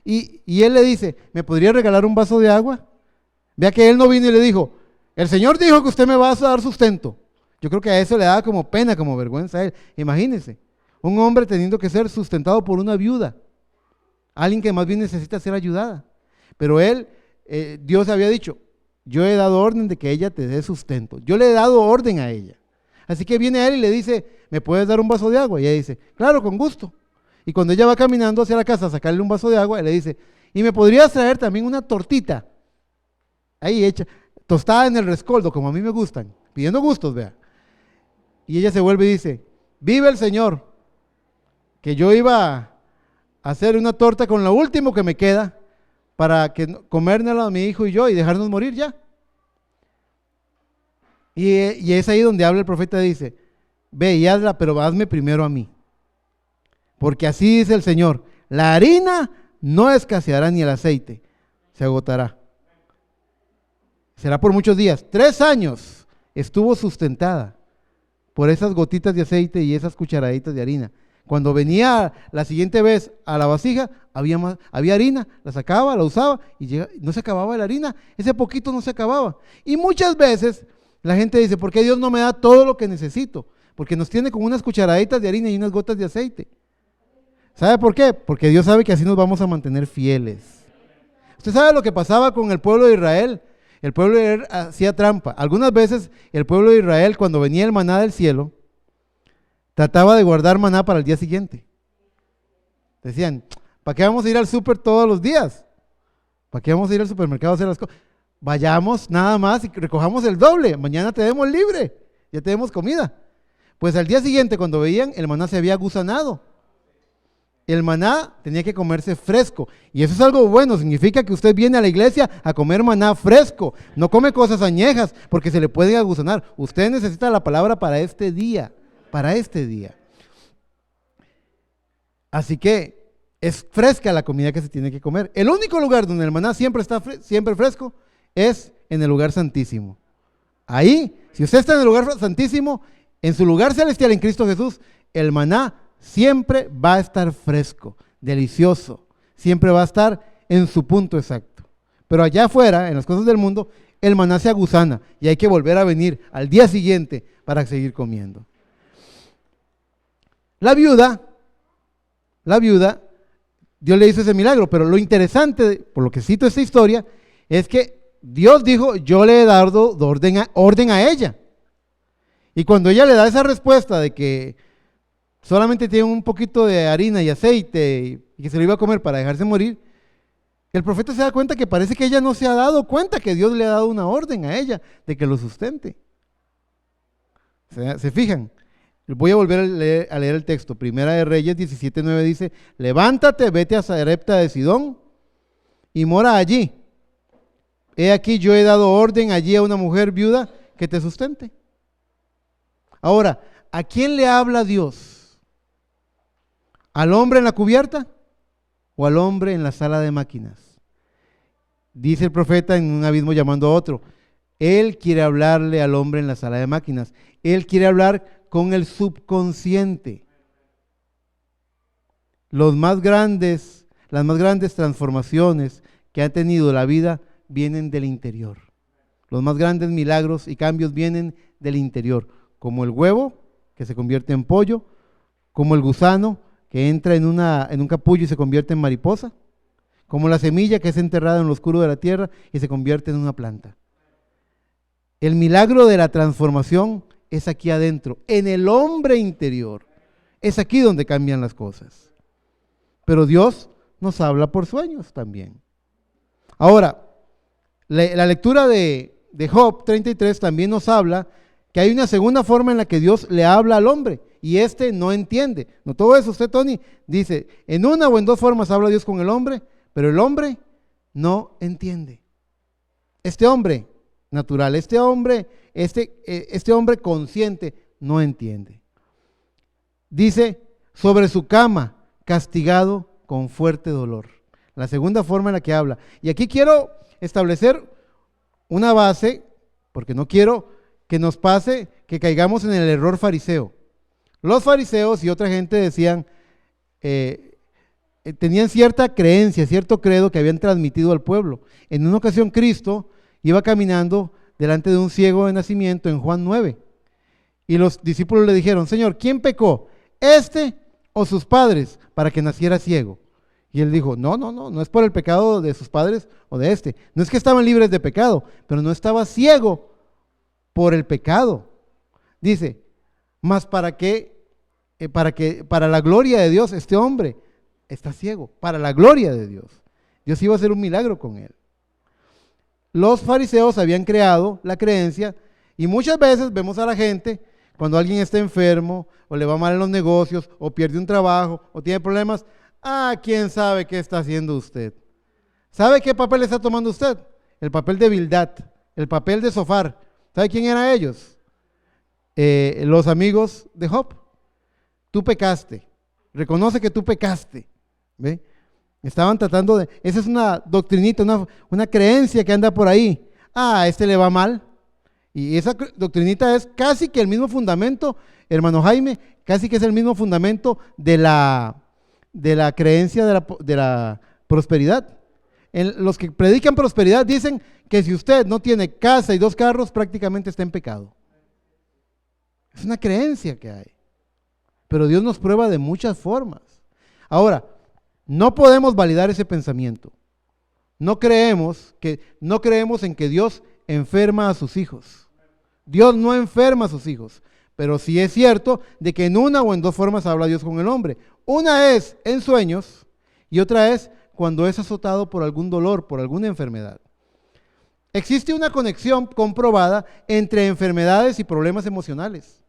Y él le dice, ¿me podría regalar un vaso de agua? Vea que él no vino y le dijo, el Señor dijo que usted me va a dar sustento. Yo creo que a eso le daba como pena, como vergüenza a él. Imagínense, un hombre teniendo que ser sustentado por una viuda, alguien que más bien necesita ser ayudada. Pero Dios había dicho, yo he dado orden de que ella te dé sustento. Yo le he dado orden a ella. Así que viene él y le dice, ¿me puedes dar un vaso de agua? Y ella dice, claro, con gusto. Y cuando ella va caminando hacia la casa a sacarle un vaso de agua, él le dice, ¿y me podrías traer también una tortita? Ahí hecha, tostada en el rescoldo, como a mí me gustan, pidiendo gustos, vea. Y ella se vuelve y dice, vive el Señor, que yo iba a hacer una torta con lo último que me queda para comérnosla a mi hijo y yo y dejarnos morir ya. Y es ahí donde habla el profeta, dice, ve y hazla, pero hazme primero a mí. Porque así dice el Señor, la harina no escaseará ni el aceite, se agotará. Será por muchos días. 3 años estuvo sustentada por esas gotitas de aceite y esas cucharaditas de harina. Cuando venía la siguiente vez a la vasija, había harina, la sacaba, la usaba y no se acababa la harina. Ese poquito no se acababa. Y muchas veces la gente dice, ¿por qué Dios no me da todo lo que necesito? Porque nos tiene con unas cucharaditas de harina y unas gotas de aceite. ¿Sabe por qué? Porque Dios sabe que así nos vamos a mantener fieles. ¿Usted sabe lo que pasaba con el pueblo de Israel? El pueblo de Israel hacía trampa. Algunas veces el pueblo de Israel, cuando venía el maná del cielo, trataba de guardar maná para el día siguiente. Decían, ¿para qué vamos a ir al súper todos los días? ¿Para qué vamos a ir al supermercado a hacer las cosas? Vayamos nada más y recojamos el doble. Mañana tenemos libre, ya tenemos comida. Pues al día siguiente, cuando veían, el maná se había gusanado. El maná tenía que comerse fresco. Y eso es algo bueno, significa que usted viene a la iglesia a comer maná fresco. No come cosas añejas porque se le pueden agusanar. Usted necesita la palabra para este día. Para este día. Así que es fresca la comida que se tiene que comer. El único lugar donde el maná siempre está siempre fresco es en el lugar santísimo. Ahí, si usted está en el lugar santísimo, en su lugar celestial en Cristo Jesús, el maná siempre va a estar fresco, delicioso, siempre va a estar en su punto exacto. Pero allá afuera, en las cosas del mundo, el maná se agusana y hay que volver a venir al día siguiente para seguir comiendo. La viuda, Dios le hizo ese milagro, pero lo interesante, por lo que cito esta historia, es que Dios dijo, yo le he dado orden a ella. Y cuando ella le da esa respuesta de que solamente tiene un poquito de harina y aceite y que se lo iba a comer para dejarse morir, el profeta se da cuenta que parece que ella no se ha dado cuenta que Dios le ha dado una orden a ella de que lo sustente. ¿Se fijan? Voy a volver a leer el texto. Primera de Reyes 17:9 dice, levántate, vete a Sarepta de Sidón y mora allí. He aquí yo he dado orden allí a una mujer viuda que te sustente. Ahora, ¿a quién le habla Dios? ¿Al hombre en la cubierta o al hombre en la sala de máquinas? Dice el profeta en un abismo llamando a otro. Él quiere hablarle al hombre en la sala de máquinas. Él quiere hablar con el subconsciente. Las más grandes transformaciones que ha tenido la vida vienen del interior. Los más grandes milagros y cambios vienen del interior, como el huevo que se convierte en pollo, como el gusano que entra en un capullo y se convierte en mariposa, como la semilla que es enterrada en lo oscuro de la tierra y se convierte en una planta. El milagro de la transformación es aquí adentro, en el hombre interior. Es aquí donde cambian las cosas. Pero Dios nos habla por sueños también. Ahora, la lectura de Job 33 también nos habla que hay una segunda forma en la que Dios le habla al hombre y este no entiende. ¿No todo eso usted, Tony? Dice, en una o en 2 formas habla Dios con el hombre, pero el hombre no entiende. Este hombre natural, este hombre consciente no entiende. Dice, sobre su cama, castigado con fuerte dolor. La segunda forma en la que habla. Y aquí quiero establecer una base, porque no quiero que nos pase que caigamos en el error fariseo. Los fariseos y otra gente decían, tenían cierta creencia, cierto credo que habían transmitido al pueblo. En una ocasión Cristo iba caminando delante de un ciego de nacimiento en Juan 9. Y los discípulos le dijeron, Señor, ¿quién pecó? ¿Este o sus padres para que naciera ciego? Y él dijo, no es por el pecado de sus padres o de este. No es que estaban libres de pecado, pero no estaba ciego por el pecado. Dice, más para la gloria de Dios, este hombre está ciego, para la gloria de Dios. Dios iba a hacer un milagro con él. Los fariseos habían creado la creencia y muchas veces vemos a la gente cuando alguien está enfermo o le va mal en los negocios o pierde un trabajo o tiene problemas. ¿Quién sabe qué está haciendo usted? ¿Sabe qué papel está tomando usted? El papel de Bildad, el papel de Zofar. ¿Sabe quién eran ellos? Los amigos de Job. Tú pecaste, reconoce que tú pecaste. ¿Ve? Estaban tratando de, esa es una doctrinita, una creencia que anda por ahí. A este le va mal. Y esa doctrinita es casi que el mismo fundamento, hermano Jaime, casi que es el mismo fundamento de la creencia de la prosperidad. Los que predican prosperidad dicen que si usted no tiene casa y 2 carros, prácticamente está en pecado. Es una creencia que hay. Pero Dios nos prueba de muchas formas. Ahora, no podemos validar ese pensamiento. No creemos en que Dios enferma a sus hijos. Dios no enferma a sus hijos. Pero sí es cierto de que en una o en 2 formas habla Dios con el hombre. Una es en sueños y otra es cuando es azotado por algún dolor, por alguna enfermedad. Existe una conexión comprobada entre enfermedades y problemas emocionales.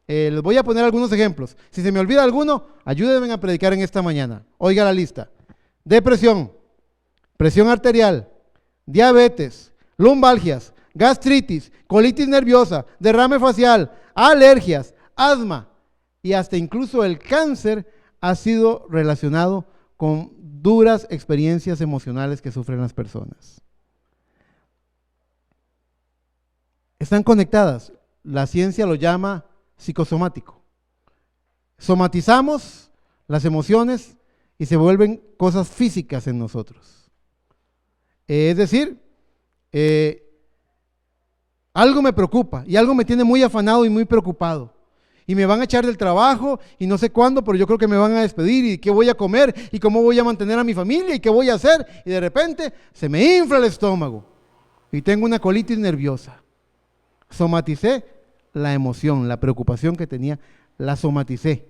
Les voy a poner algunos ejemplos. Si se me olvida alguno, ayúdenme a predicar en esta mañana. Oiga la lista. Depresión, presión arterial, diabetes, lumbalgias, gastritis, colitis nerviosa, derrame facial, alergias, asma y hasta incluso el cáncer ha sido relacionado con duras experiencias emocionales que sufren las personas. Están conectadas. La ciencia lo llama psicosomático. Somatizamos las emociones y se vuelven cosas físicas en nosotros. Es decir, algo me preocupa y algo me tiene muy afanado y muy preocupado. Y me van a echar del trabajo y no sé cuándo, pero yo creo que me van a despedir y qué voy a comer y cómo voy a mantener a mi familia y qué voy a hacer. Y de repente se me infla el estómago y tengo una colitis nerviosa. Somaticé la emoción, la preocupación que tenía, la somaticé.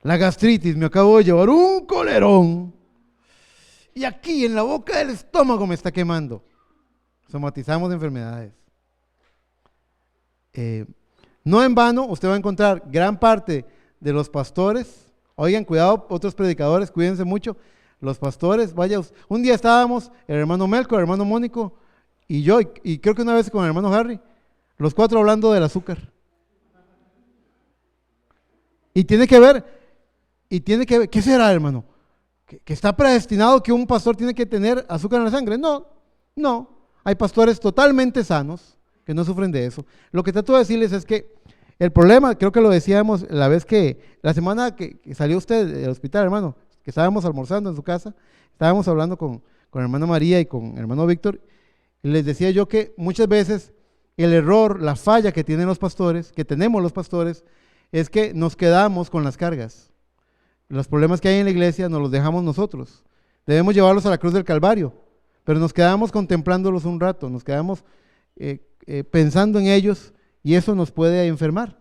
La gastritis, me acabo de llevar un colerón y aquí en la boca del estómago me está quemando. Somatizamos enfermedades. No en vano, usted va a encontrar gran parte de los pastores, oigan, cuidado, otros predicadores, cuídense mucho, los pastores, vaya, un día estábamos, el hermano Melco, el hermano Mónico, y yo, y creo que una vez con el hermano Harry, los 4 hablando del azúcar. Y tiene que ver, ¿qué será, hermano? ¿Que está predestinado que un pastor tiene que tener azúcar en la sangre? No, hay pastores totalmente sanos que no sufren de eso. Lo que trato de decirles es que el problema, creo que lo decíamos la semana que salió usted del hospital, hermano, que estábamos almorzando en su casa, estábamos hablando con hermana María y con hermano Víctor, y les decía yo que muchas veces el error, la falla que tienen los pastores, que tenemos los pastores, es que nos quedamos con las cargas. Los problemas que hay en la iglesia nos los dejamos nosotros. Debemos llevarlos a la cruz del Calvario, pero nos quedamos contemplándolos un rato, nos quedamos pensando en ellos y eso nos puede enfermar,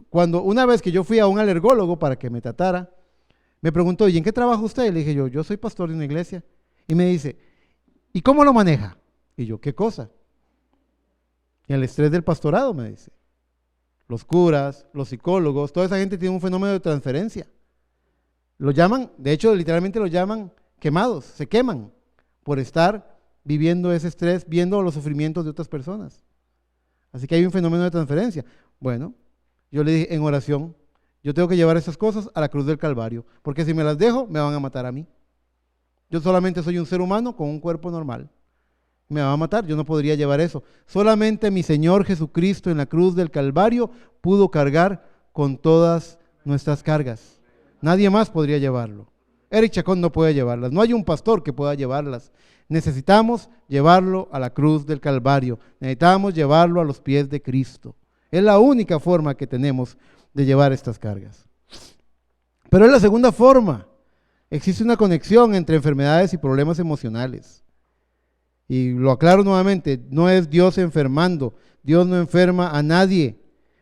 Cuando una vez que yo fui a un alergólogo para que me tratara, me preguntó, ¿y en qué trabaja usted? Y le dije yo soy pastor de una iglesia. Y me dice, ¿y cómo lo maneja? Y yo, ¿qué cosa? Y el estrés del pastorado, me dice. Los curas, los psicólogos, toda esa gente tiene un fenómeno de transferencia. Lo llaman, de hecho, literalmente lo llaman quemados, se queman por estar viviendo ese estrés, viendo los sufrimientos de otras personas. Así que hay un fenómeno de transferencia. Bueno, yo le dije en oración, yo tengo que llevar esas cosas a la cruz del Calvario, porque si me las dejo, me van a matar a mí. Yo solamente soy un ser humano con un cuerpo normal. Me va a matar, yo no podría llevar eso. Solamente mi Señor Jesucristo en la cruz del Calvario pudo cargar con todas nuestras cargas. Nadie más podría llevarlo. Eric Chacón no puede llevarlas, no hay un pastor que pueda llevarlas. Necesitamos llevarlo a la cruz del Calvario, necesitamos llevarlo a los pies de Cristo. Es la única forma que tenemos de llevar estas cargas. Pero es la segunda forma. Existe una conexión entre enfermedades y problemas emocionales. Y lo aclaro nuevamente, no es Dios enfermando, Dios no enferma a nadie,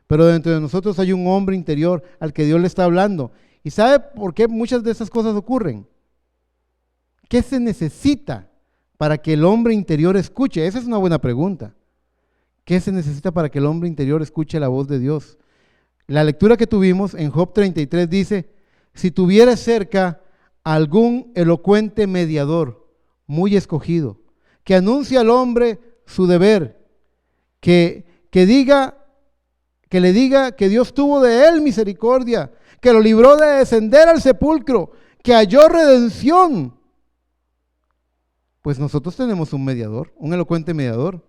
pero dentro de nosotros hay un hombre interior al que Dios le está hablando. ¿Y sabe por qué muchas de esas cosas ocurren? ¿Qué se necesita para que el hombre interior escuche? Esa es una buena pregunta. ¿Qué se necesita para que el hombre interior escuche la voz de Dios? La lectura que tuvimos en Job 33 dice, si tuvieras cerca algún elocuente mediador, muy escogido, que anuncie al hombre su deber, que le diga que Dios tuvo de él misericordia, que lo libró de descender al sepulcro, que halló redención. Pues nosotros tenemos un mediador, un elocuente mediador,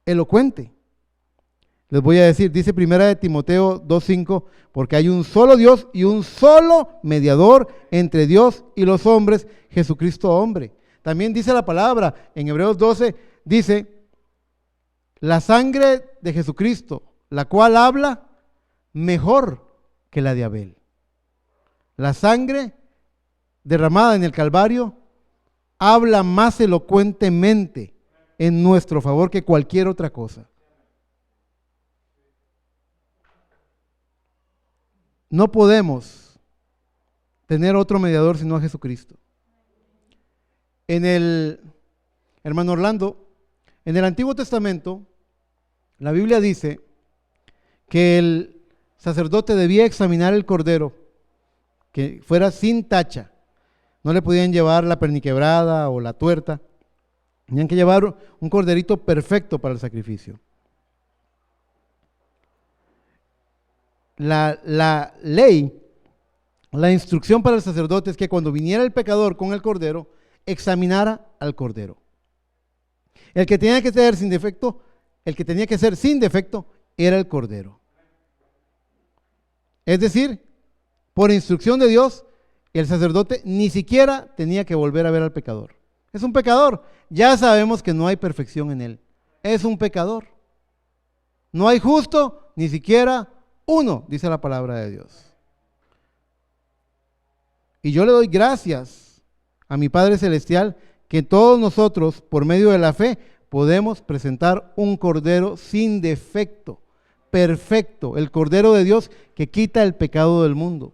elocuente. Les voy a decir, dice 1 Timoteo 2:5, porque hay un solo Dios y un solo mediador entre Dios y los hombres, Jesucristo hombre. También dice la palabra, en Hebreos 12, dice, la sangre de Jesucristo, la cual habla mejor que la de Abel. La sangre derramada en el Calvario habla más elocuentemente en nuestro favor que cualquier otra cosa. No podemos tener otro mediador sino a Jesucristo. Hermano Orlando, en el Antiguo Testamento, la Biblia dice que el sacerdote debía examinar el cordero, que fuera sin tacha. No le podían llevar la perniquebrada o la tuerta. Tenían que llevar un corderito perfecto para el sacrificio. La ley, la instrucción para el sacerdote es que cuando viniera el pecador con el cordero, examinara al cordero. El que tenía que ser sin defecto, era el cordero. Es decir, por instrucción de Dios, el sacerdote ni siquiera tenía que volver a ver al pecador. Es un pecador, ya sabemos que no hay perfección en él. Es un pecador. No hay justo, ni siquiera uno, dice la palabra de Dios. Y yo le doy gracias a mi Padre Celestial que todos nosotros, por medio de la fe, podemos presentar un cordero sin defecto, perfecto, el cordero de Dios que quita el pecado del mundo.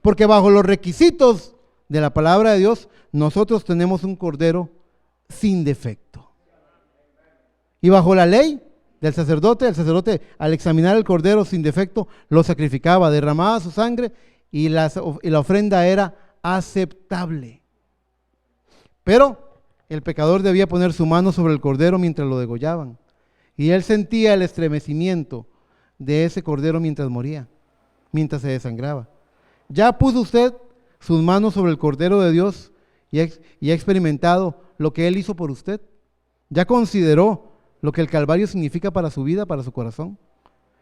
Porque bajo los requisitos de la palabra de Dios, nosotros tenemos un cordero sin defecto. Y bajo la ley del sacerdote, el sacerdote al examinar el cordero sin defecto, lo sacrificaba, derramaba su sangre y la ofrenda era aceptable. Pero el pecador debía poner su mano sobre el cordero mientras lo degollaban. Y él sentía el estremecimiento de ese cordero mientras moría, mientras se desangraba. ¿Ya puso usted sus manos sobre el cordero de Dios y ha experimentado lo que Él hizo por usted? ¿Ya consideró lo que el Calvario significa para su vida, para su corazón?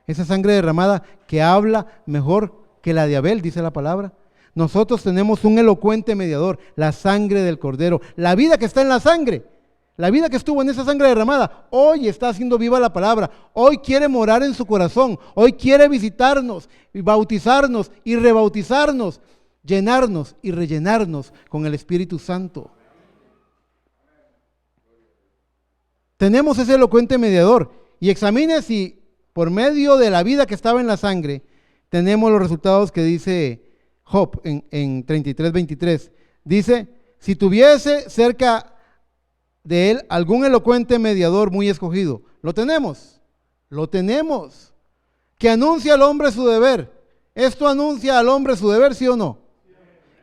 Esa sangre derramada que habla mejor que la de Abel, dice la palabra. Nosotros tenemos un elocuente mediador, la sangre del cordero, la vida que está en la sangre, la vida que estuvo en esa sangre derramada, hoy está haciendo viva la palabra, hoy quiere morar en su corazón, hoy quiere visitarnos, y bautizarnos y rebautizarnos, llenarnos y rellenarnos con el Espíritu Santo. Tenemos ese elocuente mediador y examine si por medio de la vida que estaba en la sangre tenemos los resultados que dice Job en 33:23. Dice, si tuviese cerca de él algún elocuente mediador muy escogido, lo tenemos, que anuncia al hombre su deber. ¿Esto anuncia al hombre su deber, sí o no?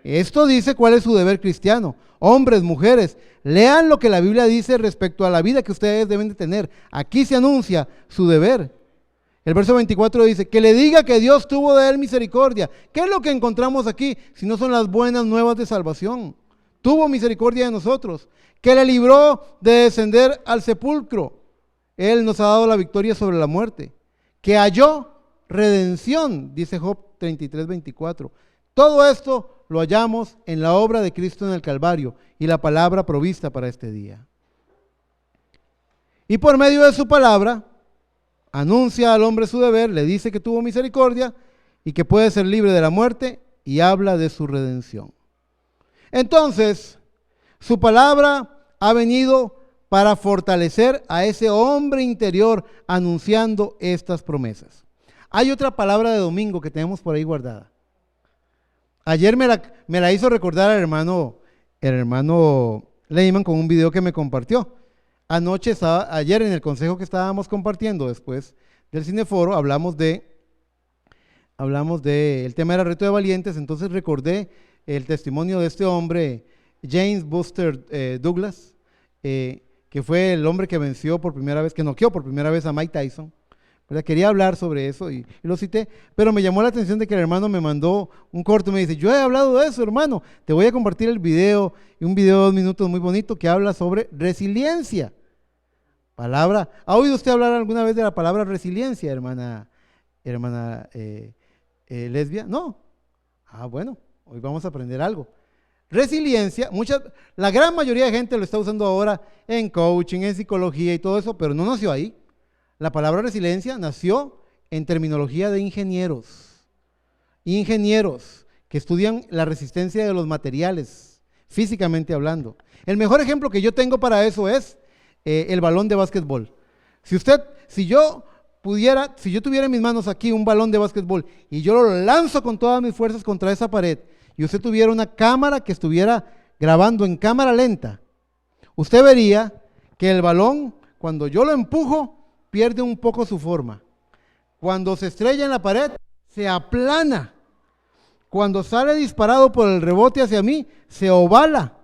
Esto dice cuál es su deber cristiano. Hombres, mujeres, lean lo que la Biblia dice respecto a la vida que ustedes deben de tener. Aquí se anuncia su deber. El verso 24 dice, que le diga que Dios tuvo de él misericordia. ¿Qué es lo que encontramos aquí? Si no son las buenas nuevas de salvación. Tuvo misericordia de nosotros. Que le libró de descender al sepulcro. Él nos ha dado la victoria sobre la muerte. Que halló redención, dice Job 33, 24. Todo esto lo hallamos en la obra de Cristo en el Calvario y la palabra provista para este día. Y por medio de su palabra, anuncia al hombre su deber, le dice que tuvo misericordia y que puede ser libre de la muerte y habla de su redención. Entonces, su palabra ha venido para fortalecer a ese hombre interior anunciando estas promesas. Hay otra palabra de domingo que tenemos por ahí guardada. Ayer me la hizo recordar el hermano Lehman con un video que me compartió. Ayer en el consejo que estábamos compartiendo después del Cineforo, hablamos de el tema era reto de valientes, entonces recordé el testimonio de este hombre, James Buster Douglas, que fue el hombre que venció por primera vez, que noqueó por primera vez a Mike Tyson. ¿Verdad? Quería hablar sobre eso y lo cité, pero me llamó la atención de que el hermano me mandó un corto y me dice, yo he hablado de eso, hermano, te voy a compartir el video, y un video de 2 minutos muy bonito que habla sobre resiliencia. ¿Ha oído usted hablar alguna vez de la palabra resiliencia, hermana lesbia? No. Bueno, hoy vamos a aprender algo. Resiliencia, la gran mayoría de gente lo está usando ahora en coaching, en psicología y todo eso, pero no nació ahí. La palabra resiliencia nació en terminología de ingenieros que estudian la resistencia de los materiales, físicamente hablando. El mejor ejemplo que yo tengo para eso es el balón de básquetbol. Si yo tuviera en mis manos aquí un balón de básquetbol y yo lo lanzo con todas mis fuerzas contra esa pared y usted tuviera una cámara que estuviera grabando en cámara lenta, usted vería que el balón, cuando yo lo empujo, pierde un poco su forma. Cuando se estrella en la pared, se aplana. Cuando sale disparado por el rebote hacia mí, se ovala.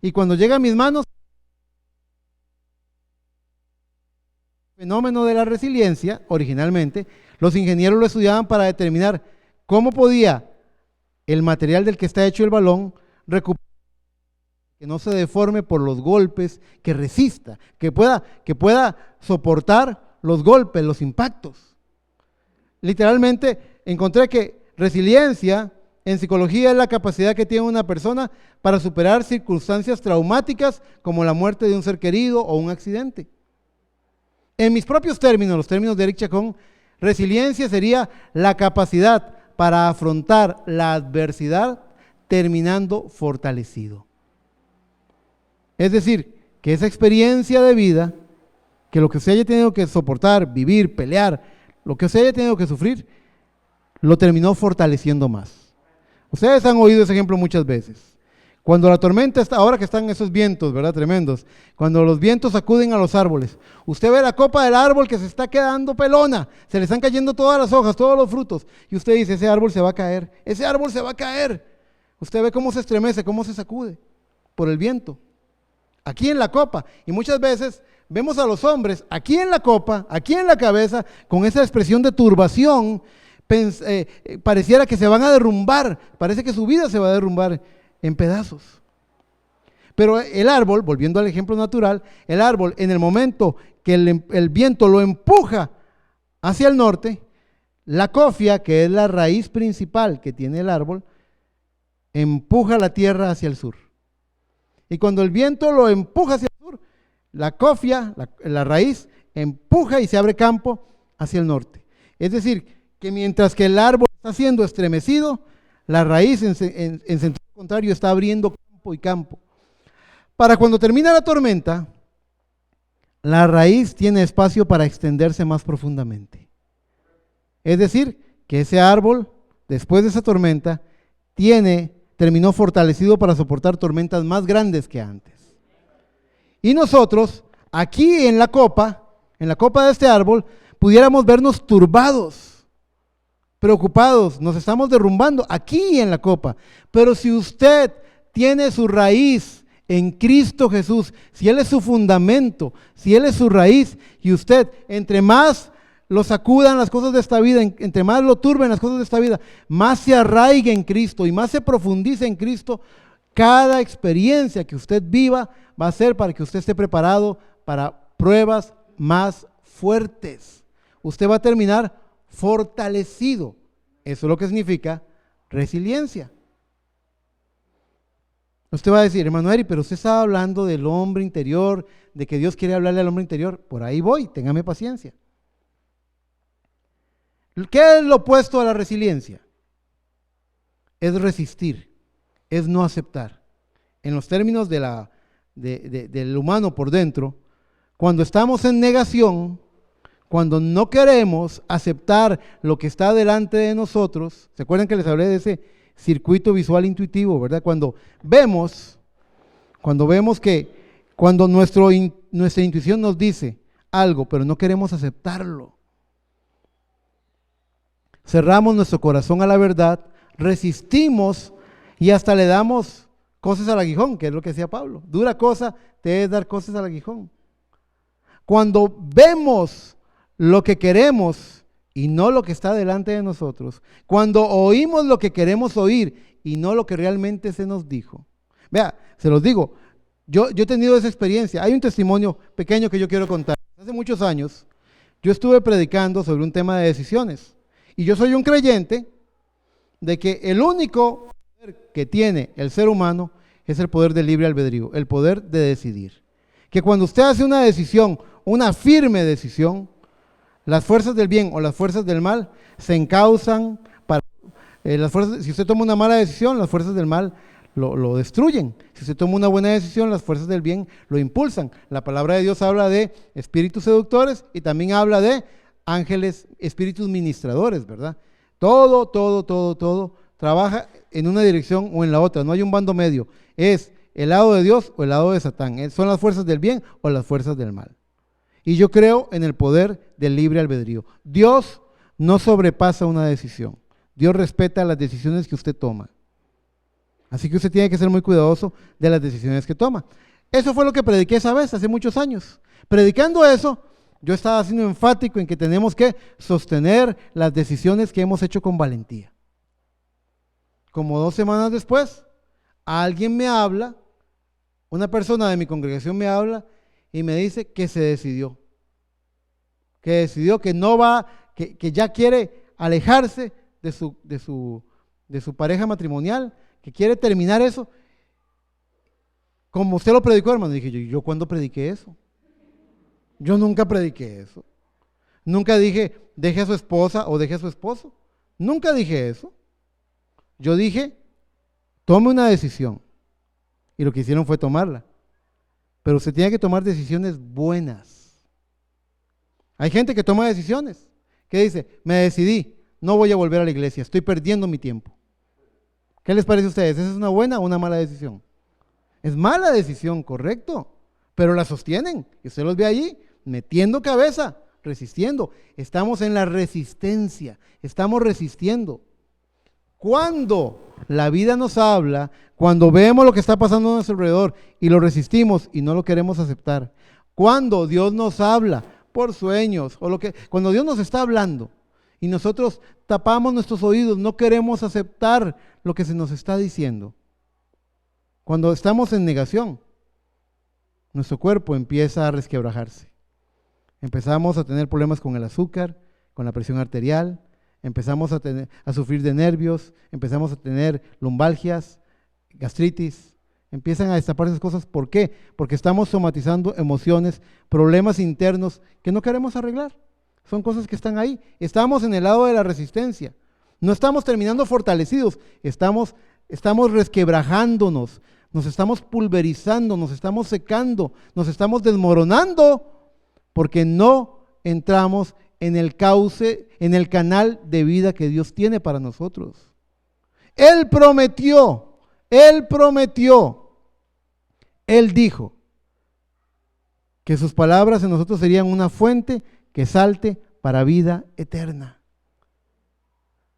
Y cuando llega a mis manos, el fenómeno de la resiliencia, originalmente, los ingenieros lo estudiaban para determinar cómo podía el material del que está hecho el balón recuperar, que no se deforme por los golpes, que resista, que pueda soportar los golpes, los impactos. Literalmente encontré que resiliencia en psicología es la capacidad que tiene una persona para superar circunstancias traumáticas como la muerte de un ser querido o un accidente. En mis propios términos, los términos de Eric Chacón, resiliencia sería la capacidad para afrontar la adversidad terminando fortalecido. Es decir, que esa experiencia de vida, que lo que usted haya tenido que soportar, vivir, pelear, lo que usted haya tenido que sufrir, lo terminó fortaleciendo más. Ustedes han oído ese ejemplo muchas veces. Cuando la tormenta está, ahora que están esos vientos, ¿verdad? Tremendos, cuando los vientos sacuden a los árboles, usted ve la copa del árbol que se está quedando pelona, se le están cayendo todas las hojas, todos los frutos, y usted dice, ese árbol se va a caer, ese árbol se va a caer. Usted ve cómo se estremece, cómo se sacude por el viento. Aquí en la copa, y muchas veces vemos a los hombres aquí en la copa, aquí en la cabeza, con esa expresión de turbación, pareciera que se van a derrumbar, parece que su vida se va a derrumbar en pedazos. Pero el árbol, volviendo al ejemplo natural, el árbol en el momento que el viento lo empuja hacia el norte, la cofia, que es la raíz principal que tiene el árbol, empuja la tierra hacia el sur. Y cuando el viento lo empuja hacia el sur, la cofia, la raíz, empuja y se abre campo hacia el norte. Es decir, que mientras que el árbol está siendo estremecido, la raíz en sentido contrario está abriendo campo y campo. Para cuando termina la tormenta, la raíz tiene espacio para extenderse más profundamente. Es decir, que ese árbol, después de esa tormenta, terminó fortalecido para soportar tormentas más grandes que antes. Y nosotros, aquí en la copa de este árbol, pudiéramos vernos turbados, preocupados, nos estamos derrumbando aquí en la copa. Pero si usted tiene su raíz en Cristo Jesús, si Él es su fundamento, si Él es su raíz, y usted, entre más lo sacudan las cosas de esta vida, entre más lo turben las cosas de esta vida, más se arraiga en Cristo y más se profundiza en Cristo, cada experiencia que usted viva va a ser para que usted esté preparado para pruebas más fuertes. Usted va a terminar fortalecido. Eso es lo que significa resiliencia. Usted va a decir, hermano Eri, pero usted estaba hablando del hombre interior, de que Dios quiere hablarle al hombre interior. Por ahí voy, téngame paciencia. ¿Qué es lo opuesto a la resiliencia? Es resistir, es no aceptar. En los términos del humano por dentro, cuando estamos en negación, cuando no queremos aceptar lo que está delante de nosotros, ¿se acuerdan que les hablé de ese circuito visual intuitivo, verdad? Cuando vemos que cuando nuestra intuición nos dice algo, pero no queremos aceptarlo, cerramos nuestro corazón a la verdad, resistimos y hasta le damos cosas al aguijón, que es lo que decía Pablo. Dura cosa te es dar cosas al aguijón. Cuando vemos lo que queremos y no lo que está delante de nosotros, cuando oímos lo que queremos oír y no lo que realmente se nos dijo. Vea, se los digo, yo he tenido esa experiencia. Hay un testimonio pequeño que yo quiero contar. Hace muchos años yo estuve predicando sobre un tema de decisiones. Y yo soy un creyente de que el único poder que tiene el ser humano es el poder del libre albedrío, el poder de decidir. Que cuando usted hace una decisión, una firme decisión, las fuerzas del bien o las fuerzas del mal se encauzan para si usted toma una mala decisión, las fuerzas del mal lo destruyen. Si usted toma una buena decisión, las fuerzas del bien lo impulsan. La palabra de Dios habla de espíritus seductores y también habla de ángeles, espíritus ministradores, ¿verdad? Todo trabaja en una dirección o en la otra, no hay un bando medio, es el lado de Dios o el lado de Satán, son las fuerzas del bien o las fuerzas del mal. Y yo creo en el poder del libre albedrío. Dios no sobrepasa una decisión, Dios respeta las decisiones que usted toma. Así que usted tiene que ser muy cuidadoso de las decisiones que toma. Eso fue lo que prediqué esa vez, hace muchos años. Predicando eso, yo estaba siendo enfático en que tenemos que sostener las decisiones que hemos hecho con valentía. Como 2 semanas después, alguien me habla, una persona de mi congregación me habla y me dice que se decidió. Que decidió que no va, que ya quiere alejarse de su pareja matrimonial, que quiere terminar eso. Como usted lo predicó, hermano, dije yo ¿cuándo prediqué eso? Yo nunca prediqué eso. Nunca dije, deje a su esposa o deje a su esposo. Nunca dije eso. Yo dije, tome una decisión. Y lo que hicieron fue tomarla. Pero usted tiene que tomar decisiones buenas. Hay gente que toma decisiones, que dice, me decidí, no voy a volver a la iglesia, estoy perdiendo mi tiempo. ¿Qué les parece a ustedes? ¿Esa es una buena o una mala decisión? Es mala decisión, correcto, pero la sostienen. Y usted los ve allí, metiendo cabeza, resistiendo. Estamos en la resistencia, estamos resistiendo. Cuando la vida nos habla, cuando vemos lo que está pasando a nuestro alrededor y lo resistimos y no lo queremos aceptar, cuando Dios nos habla por sueños o cuando Dios nos está hablando y nosotros tapamos nuestros oídos, no queremos aceptar lo que se nos está diciendo. Cuando estamos en negación, nuestro cuerpo empieza a resquebrajarse. Empezamos a tener problemas con el azúcar, con la presión arterial, empezamos a sufrir de nervios, empezamos a tener lumbalgias, gastritis, empiezan a destapar esas cosas. ¿Por qué? Porque estamos somatizando emociones, problemas internos que no queremos arreglar. Son cosas que están ahí. Estamos en el lado de la resistencia. No estamos terminando fortalecidos, estamos resquebrajándonos, nos estamos pulverizando, nos estamos secando, nos estamos desmoronando porque no entramos en el cauce, en el canal de vida que Dios tiene para nosotros. Él prometió, Él dijo que sus palabras en nosotros serían una fuente que salte para vida eterna.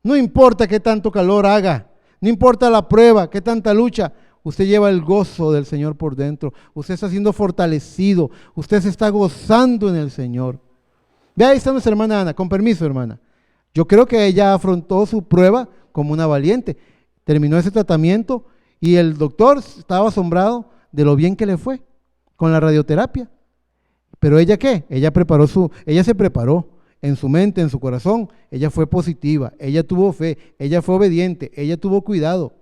No importa qué tanto calor haga, no importa la prueba, qué tanta lucha, usted lleva el gozo del Señor por dentro. Usted está siendo fortalecido, usted se está gozando en el Señor. Ve, ahí está nuestra hermana Ana, con permiso, hermana. Yo creo que ella afrontó su prueba como una valiente. Terminó ese tratamiento y el doctor estaba asombrado de lo bien que le fue con la radioterapia. Pero ella, ¿qué? Ella se preparó en su mente, en su corazón. Ella fue positiva, ella tuvo fe, ella fue obediente, ella tuvo cuidado.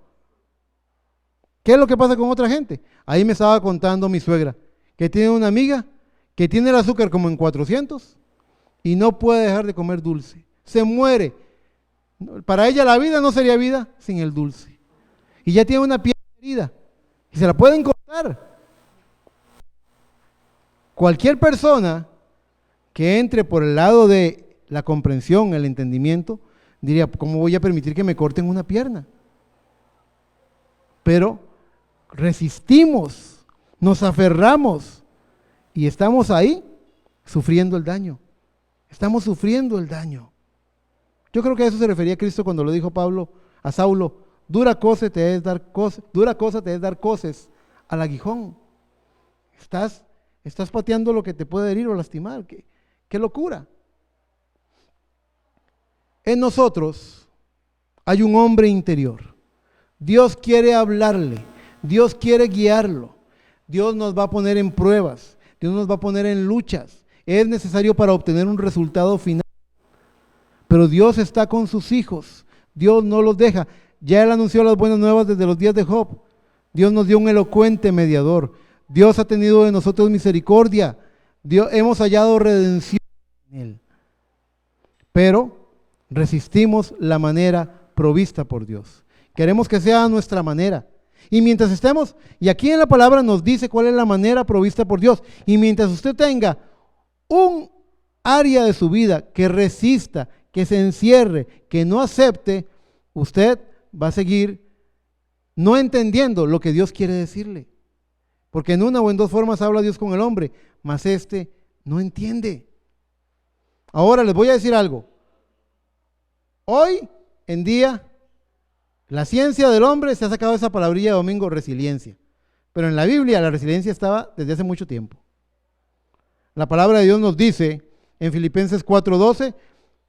¿Qué es lo que pasa con otra gente? Ahí me estaba contando mi suegra, que tiene una amiga que tiene el azúcar como en 400 y no puede dejar de comer dulce. Se muere. Para ella la vida no sería vida sin el dulce. Y ya tiene una piel herida y se la pueden cortar. Cualquier persona que entre por el lado de la comprensión, el entendimiento, diría, ¿cómo voy a permitir que me corten una pierna? Pero resistimos, nos aferramos y estamos ahí sufriendo el daño. Estamos sufriendo el daño. Yo creo que a eso se refería Cristo cuando lo dijo Pablo a Saulo: dura cosa te es dar coces al aguijón. Estás pateando lo que te puede herir o lastimar. ¡Qué locura! En nosotros hay un hombre interior. Dios quiere hablarle, Dios quiere guiarlo, Dios nos va a poner en pruebas, Dios nos va a poner en luchas. Es necesario para obtener un resultado final. Pero Dios está con sus hijos, Dios no los deja. Ya Él anunció las buenas nuevas desde los días de Job. Dios nos dio un elocuente mediador. Dios ha tenido de nosotros misericordia. Hemos hallado redención en Él. Pero resistimos la manera provista por Dios. Queremos que sea a nuestra manera. Y mientras estemos, y aquí en la palabra nos dice cuál es la manera provista por Dios. Y mientras usted tenga un área de su vida que resista, que se encierre, que no acepte, usted va a seguir no entendiendo lo que Dios quiere decirle. Porque en una o en dos formas habla Dios con el hombre, mas este no entiende. Ahora les voy a decir algo. Hoy en día, la ciencia del hombre se ha sacado esa palabrilla de domingo, resiliencia. Pero en la Biblia la resiliencia estaba desde hace mucho tiempo. La palabra de Dios nos dice en Filipenses 4:12,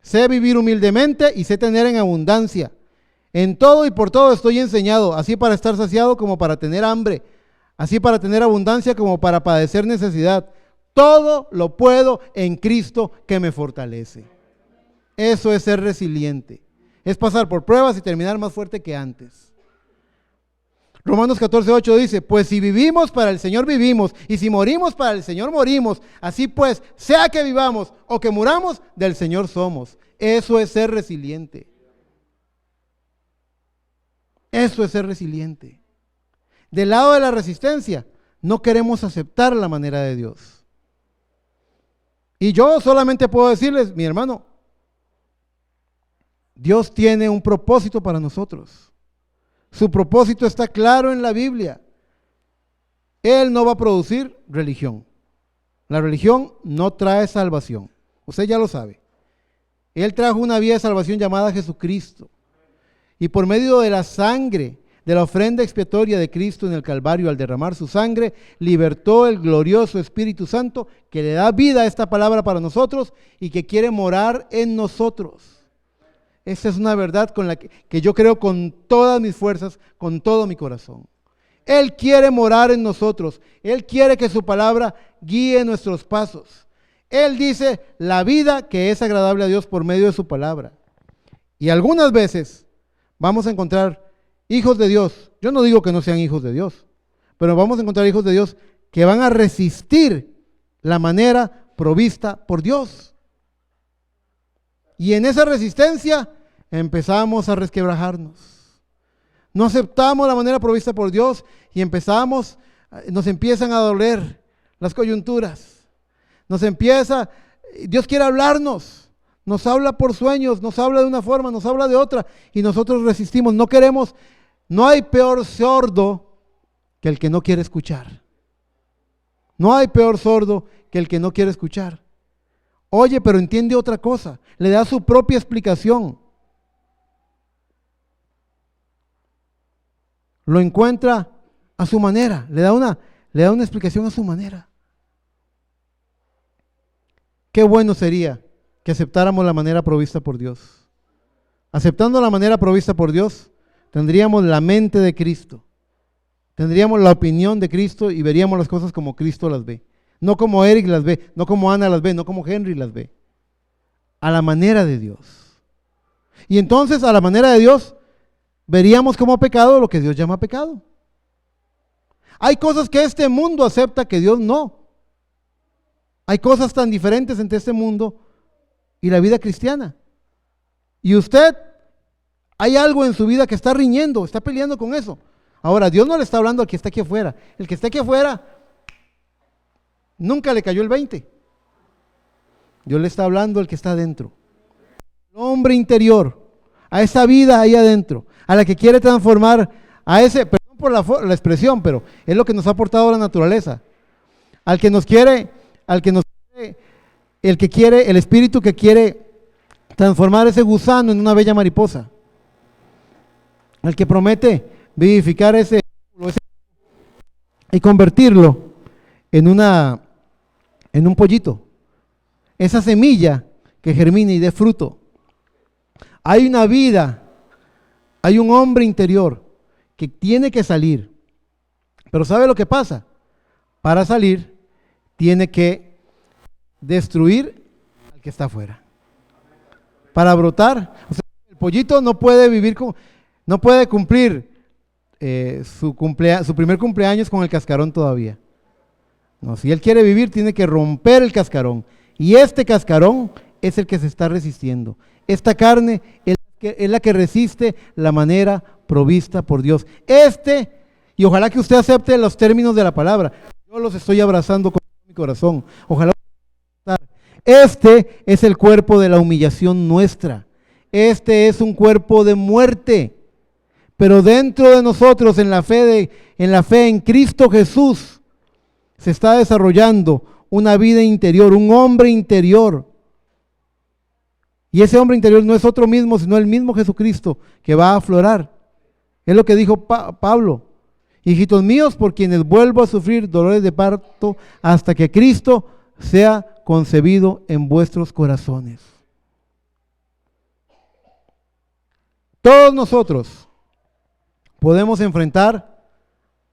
sé vivir humildemente y sé tener en abundancia. En todo y por todo estoy enseñado, así para estar saciado como para tener hambre, así para tener abundancia como para padecer necesidad. Todo lo puedo en Cristo que me fortalece. Eso es ser resiliente. Es pasar por pruebas y terminar más fuerte que antes. Romanos 14:8 dice, pues si vivimos, para el Señor vivimos, y si morimos, para el Señor morimos. Así pues, sea que vivamos o que muramos, del Señor somos. Eso es ser resiliente. Eso es ser resiliente. Del lado de la resistencia, no queremos aceptar la manera de Dios. Y yo solamente puedo decirles, mi hermano, Dios tiene un propósito para nosotros. Su propósito está claro en la Biblia. Él no va a producir religión. La religión no trae salvación. Usted ya lo sabe. Él trajo una vía de salvación llamada Jesucristo. Y por medio de la sangre, de la ofrenda expiatoria de Cristo en el Calvario, al derramar su sangre, libertó el glorioso Espíritu Santo que le da vida a esta palabra para nosotros y que quiere morar en nosotros. Esa es una verdad con la que yo creo con todas mis fuerzas, con todo mi corazón. Él quiere morar en nosotros. Él quiere que su palabra guíe nuestros pasos. Él dice la vida que es agradable a Dios por medio de su palabra. Y algunas veces vamos a encontrar hijos de Dios. Yo no digo que no sean hijos de Dios, pero vamos a encontrar hijos de Dios que van a resistir la manera provista por Dios. Y en esa resistencia empezamos a resquebrajarnos. No aceptamos la manera provista por Dios y nos empiezan a doler las coyunturas. Dios quiere hablarnos, nos habla por sueños, nos habla de una forma, nos habla de otra y nosotros resistimos. No queremos, no hay peor sordo que el que no quiere escuchar. No hay peor sordo que el que no quiere escuchar. Oye, pero entiende otra cosa, le da su propia explicación. lo encuentra a su manera, le da una explicación a su manera. Qué bueno sería que aceptáramos la manera provista por Dios. Aceptando la manera provista por Dios, tendríamos la mente de Cristo, tendríamos la opinión de Cristo y veríamos las cosas como Cristo las ve. No como Eric las ve, no como Ana las ve, no como Henry las ve. A la manera de Dios. Y entonces, a la manera de Dios, veríamos como pecado lo que Dios llama pecado. Hay cosas que este mundo acepta que Dios no. Hay cosas tan diferentes entre este mundo y la vida cristiana. Y usted, hay algo en su vida que está riñendo, está peleando con eso. Ahora, Dios no le está hablando al que está aquí afuera. El que está aquí afuera nunca le cayó el 20. Dios le está hablando al que está adentro. El hombre interior, a esa vida ahí adentro, a la que quiere transformar, a ese, perdón por la expresión, pero es lo que nos ha aportado la naturaleza. Al que quiere, el espíritu que quiere transformar ese gusano en una bella mariposa. Al que promete vivificar ese y convertirlo en un pollito. Esa semilla que germine y dé fruto. Hay una vida, hay un hombre interior que tiene que salir. Pero ¿sabe lo que pasa? Para salir tiene que destruir al que está afuera. Para brotar, o sea, el pollito no puede no puede cumplir su primer cumpleaños con el cascarón todavía. No, si él quiere vivir, tiene que romper el cascarón. Y este cascarón es el que se está resistiendo. Esta carne es la que resiste la manera provista por Dios. Y ojalá que usted acepte los términos de la palabra. Yo los estoy abrazando con mi corazón. Ojalá. Este es el cuerpo de la humillación nuestra. Este es un cuerpo de muerte. Pero dentro de nosotros, en la fe en Cristo Jesús, se está desarrollando una vida interior, un hombre interior. Y ese hombre interior no es otro mismo, sino el mismo Jesucristo que va a aflorar. Es lo que dijo Pablo. Hijitos míos, por quienes vuelvo a sufrir dolores de parto hasta que Cristo sea concebido en vuestros corazones. Todos nosotros podemos enfrentar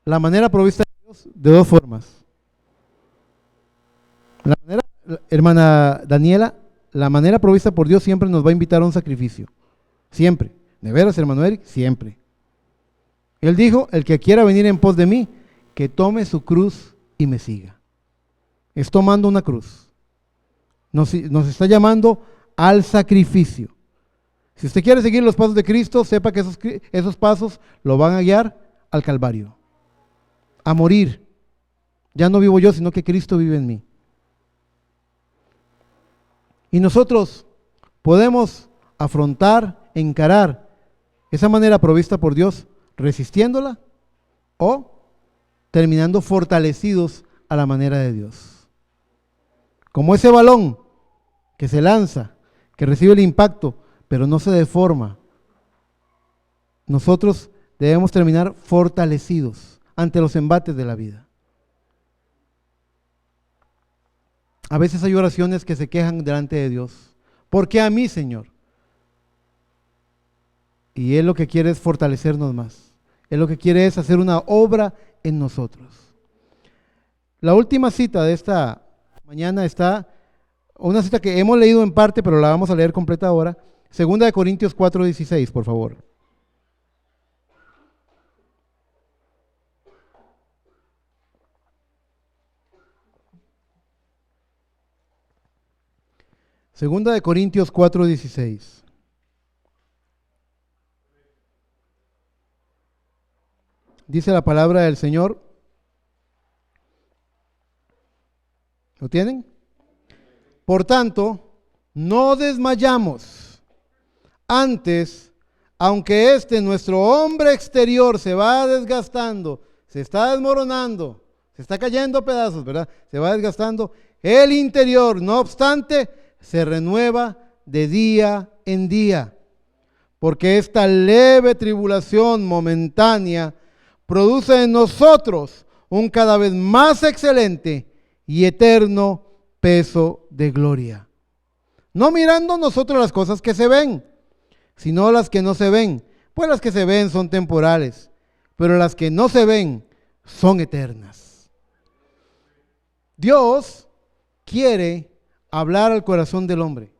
la manera provista de Dios de dos formas. Hermana Daniela, la manera provista por Dios siempre nos va a invitar a un sacrificio. Siempre. ¿De veras, hermano Eric? Siempre. Él dijo, el que quiera venir en pos de mí, que tome su cruz y me siga. Es tomando una cruz. Nos está llamando al sacrificio. Si usted quiere seguir los pasos de Cristo, sepa que esos pasos lo van a guiar al Calvario. A morir. Ya no vivo yo, sino que Cristo vive en mí. Y nosotros podemos afrontar, encarar esa manera provista por Dios, resistiéndola o terminando fortalecidos a la manera de Dios. Como ese balón que se lanza, que recibe el impacto, pero no se deforma. Nosotros debemos terminar fortalecidos ante los embates de la vida. A veces hay oraciones que se quejan delante de Dios. ¿Por qué a mí, Señor? Y Él lo que quiere es fortalecernos más. Él lo que quiere es hacer una obra en nosotros. La última cita de esta mañana está, una cita que hemos leído en parte, pero la vamos a leer completa ahora. 2 Corintios 4:16, por favor. Segunda de Corintios 4:16. Dice la palabra del Señor. ¿Lo tienen? Por tanto, no desmayamos. Antes, aunque nuestro hombre exterior se va desgastando, se está desmoronando, se está cayendo a pedazos, ¿verdad? Se va desgastando. El interior, no obstante, se renueva de día en día, porque esta leve tribulación momentánea produce en nosotros un cada vez más excelente y eterno peso de gloria. No mirando nosotros las cosas que se ven, sino las que no se ven, pues las que se ven son temporales, pero las que no se ven son eternas. Dios quiere hablar al corazón del hombre.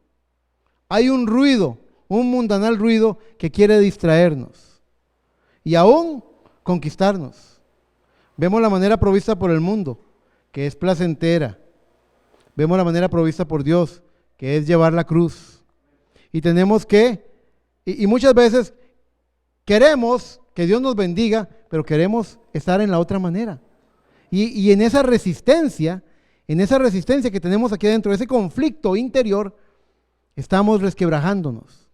Hay un ruido, un mundanal ruido que quiere distraernos y aún conquistarnos. Vemos la manera provista por el mundo, que es placentera. Vemos la manera provista por Dios, que es llevar la cruz. Y tenemos que, y muchas veces queremos que Dios nos bendiga, pero queremos estar en la otra manera. Y en esa resistencia que tenemos aquí adentro, ese conflicto interior, estamos resquebrajándonos.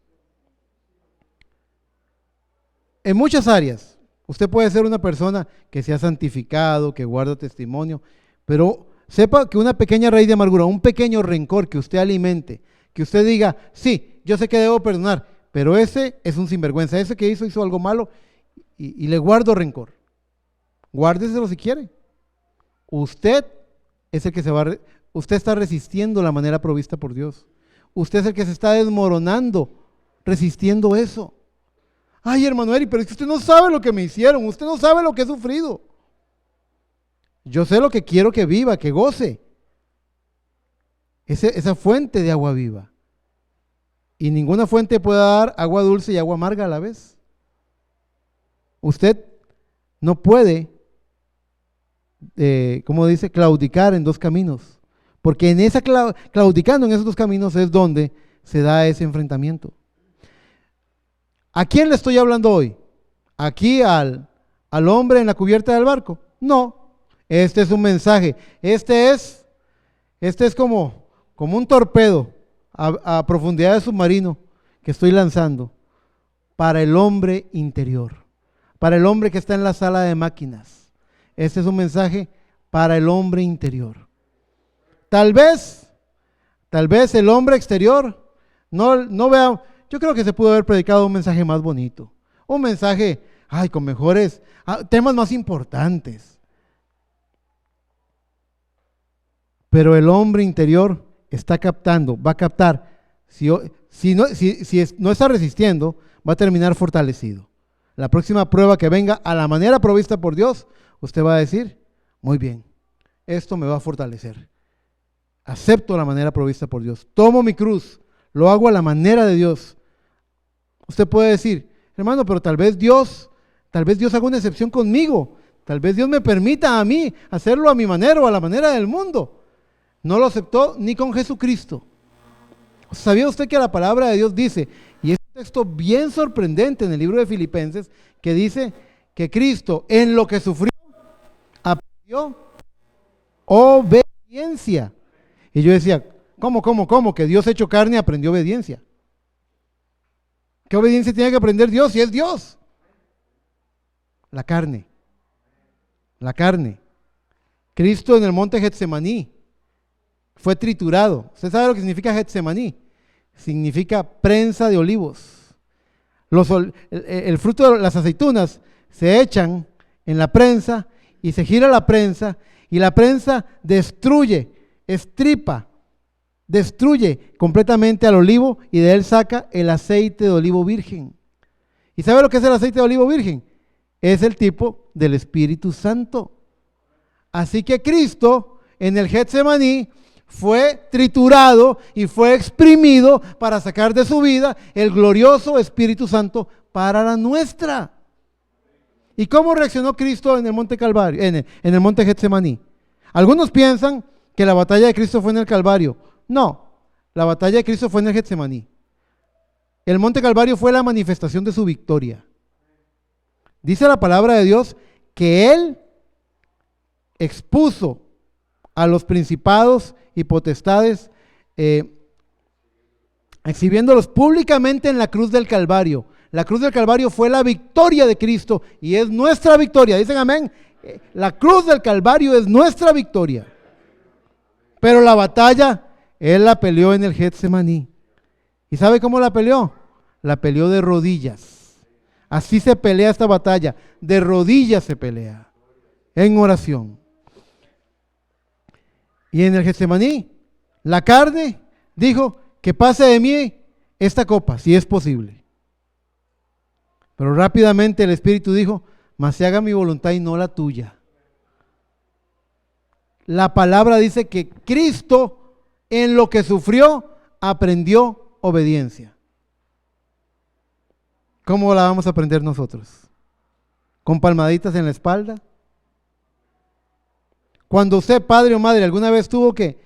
En muchas áreas, usted puede ser una persona que se ha santificado, que guarda testimonio, pero sepa que una pequeña raíz de amargura, un pequeño rencor que usted alimente, que usted diga, sí, yo sé que debo perdonar, pero ese es un sinvergüenza, ese que hizo algo malo y le guardo rencor. Guárdeselo si quiere. Usted es el que usted está resistiendo la manera provista por Dios. Usted es el que se está desmoronando, resistiendo eso. Ay, hermano Eri, pero es que usted no sabe lo que me hicieron, usted no sabe lo que he sufrido. Yo sé lo que quiero que viva, que goce. Esa fuente de agua viva. Y ninguna fuente puede dar agua dulce y agua amarga a la vez. Usted no puede, como dice, claudicar en dos caminos. Porque en esa claudicando en esos dos caminos es donde se da ese enfrentamiento. ¿A quién le estoy hablando hoy? ¿Aquí al hombre en la cubierta del barco? No, este es un mensaje. Este es como un torpedo a profundidad de submarino que estoy lanzando para el hombre interior, para el hombre que está en la sala de máquinas. Este es un mensaje para el hombre interior. Tal vez el hombre exterior no vea. Yo creo que se pudo haber predicado un mensaje más bonito, un mensaje, con mejores temas más importantes. Pero el hombre interior está captando, va a captar. Si no está resistiendo, va a terminar fortalecido. La próxima prueba que venga a la manera provista por Dios, usted va a decir, muy bien, esto me va a fortalecer. Acepto la manera provista por Dios. Tomo mi cruz, lo hago a la manera de Dios. Usted puede decir, hermano, pero tal vez Dios haga una excepción conmigo. Tal vez Dios me permita a mí hacerlo a mi manera o a la manera del mundo. No lo aceptó ni con Jesucristo. ¿Sabía usted que la palabra de Dios dice, y es un texto bien sorprendente en el libro de Filipenses, que dice que Cristo en lo que sufrió aprendió obediencia? Y yo decía, ¿cómo? Que Dios hecho carne aprendió obediencia. ¿Qué obediencia tiene que aprender Dios si es Dios? La carne. Cristo en el monte Getsemaní fue triturado. ¿Usted sabe lo que significa Getsemaní? Significa prensa de olivos. El fruto de las aceitunas se echan en la prensa y se gira la prensa y la prensa destruye, estripa, destruye completamente al olivo y de él saca el aceite de olivo virgen. ¿Y sabe lo que es el aceite de olivo virgen? Es el tipo del Espíritu Santo. Así que Cristo en el Getsemaní fue triturado y fue exprimido para sacar de su vida el glorioso Espíritu Santo para la nuestra. ¿Y cómo reaccionó Cristo en el monte Calvario, en el monte Getsemaní? Algunos piensan que la batalla de Cristo fue en el Calvario. No, la batalla de Cristo fue en el Getsemaní. El monte Calvario fue la manifestación de su victoria. Dice la palabra de Dios que Él expuso a los principados y potestades, exhibiéndolos públicamente en la cruz del Calvario. La cruz del Calvario fue la victoria de Cristo y es nuestra victoria. Dicen amén. La cruz del Calvario es nuestra victoria. Pero la batalla, Él la peleó en el Getsemaní. ¿Y sabe cómo la peleó? La peleó de rodillas. Así se pelea esta batalla, de rodillas se pelea, en oración. Y en el Getsemaní, la carne dijo que pase de mí esta copa, si es posible. Pero rápidamente el Espíritu dijo, mas se haga mi voluntad y no la tuya. La palabra dice que Cristo en lo que sufrió aprendió obediencia. ¿Cómo la vamos a aprender nosotros? ¿Con palmaditas en la espalda? Cuando usted, padre o madre, alguna vez tuvo que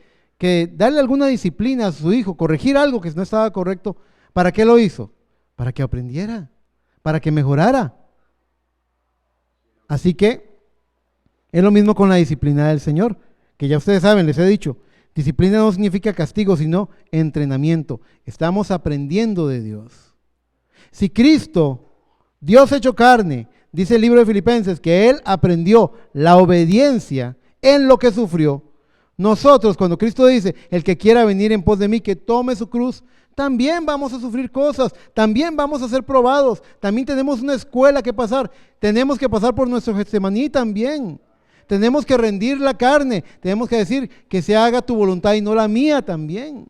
darle alguna disciplina a su hijo, corregir algo que no estaba correcto, ¿para qué lo hizo? Para que aprendiera, para que mejorara. Así que es lo mismo con la disciplina del Señor, que ya ustedes saben, les he dicho, disciplina no significa castigo, sino entrenamiento. Estamos aprendiendo de Dios. Si Cristo, Dios hecho carne, dice el libro de Filipenses, que Él aprendió la obediencia en lo que sufrió, nosotros cuando Cristo dice, el que quiera venir en pos de mí, que tome su cruz, también vamos a sufrir cosas, también vamos a ser probados, también tenemos una escuela que pasar, tenemos que pasar por nuestro Getsemaní también, tenemos que rendir la carne, tenemos que decir que se haga tu voluntad y no la mía también.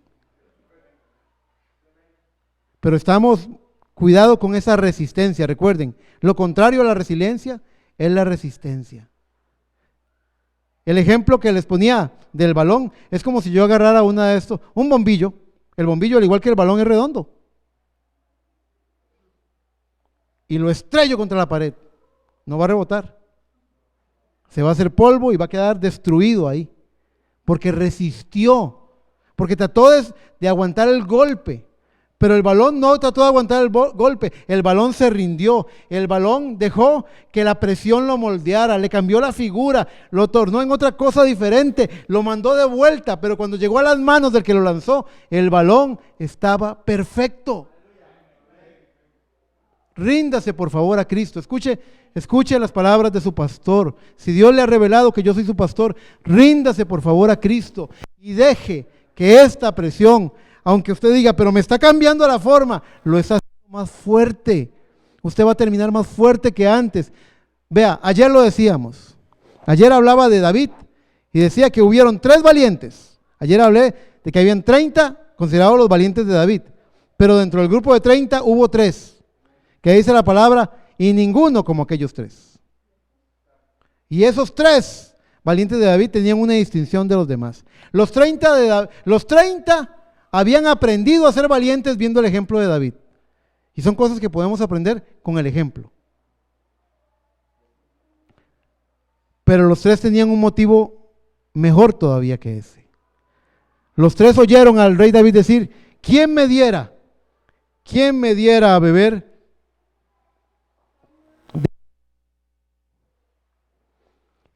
Pero estamos, cuidado con esa resistencia, recuerden, lo contrario a la resiliencia es la resistencia. El ejemplo que les ponía del balón es como si yo agarrara una de estos, un bombillo. El bombillo, al igual que el balón, es redondo. Y lo estrello contra la pared. No va a rebotar. Se va a hacer polvo y va a quedar destruido ahí. Porque resistió. Porque trató de aguantar el golpe. Pero el balón no trató de aguantar el golpe, el balón se rindió, el balón dejó que la presión lo moldeara, le cambió la figura, lo tornó en otra cosa diferente, lo mandó de vuelta, pero cuando llegó a las manos del que lo lanzó, el balón estaba perfecto. Ríndase por favor a Cristo, escuche las palabras de su pastor. Si Dios le ha revelado que yo soy su pastor, ríndase por favor a Cristo y deje que esta presión, aunque usted diga, pero me está cambiando la forma, lo está haciendo más fuerte. Usted va a terminar más fuerte que antes. Vea, ayer lo decíamos. Ayer hablaba de David y decía que hubieron 3 valientes. Ayer hablé de que habían 30 considerados los valientes de David. Pero dentro del grupo de 30 hubo 3. Que dice la palabra, y ninguno como aquellos 3. Y esos 3 valientes de David tenían una distinción de los demás. Los 30 habían aprendido a ser valientes viendo el ejemplo de David. Y son cosas que podemos aprender con el ejemplo. Pero los 3 tenían un motivo mejor todavía que ese. Los 3 oyeron al rey David decir, ¿quién me diera a beber?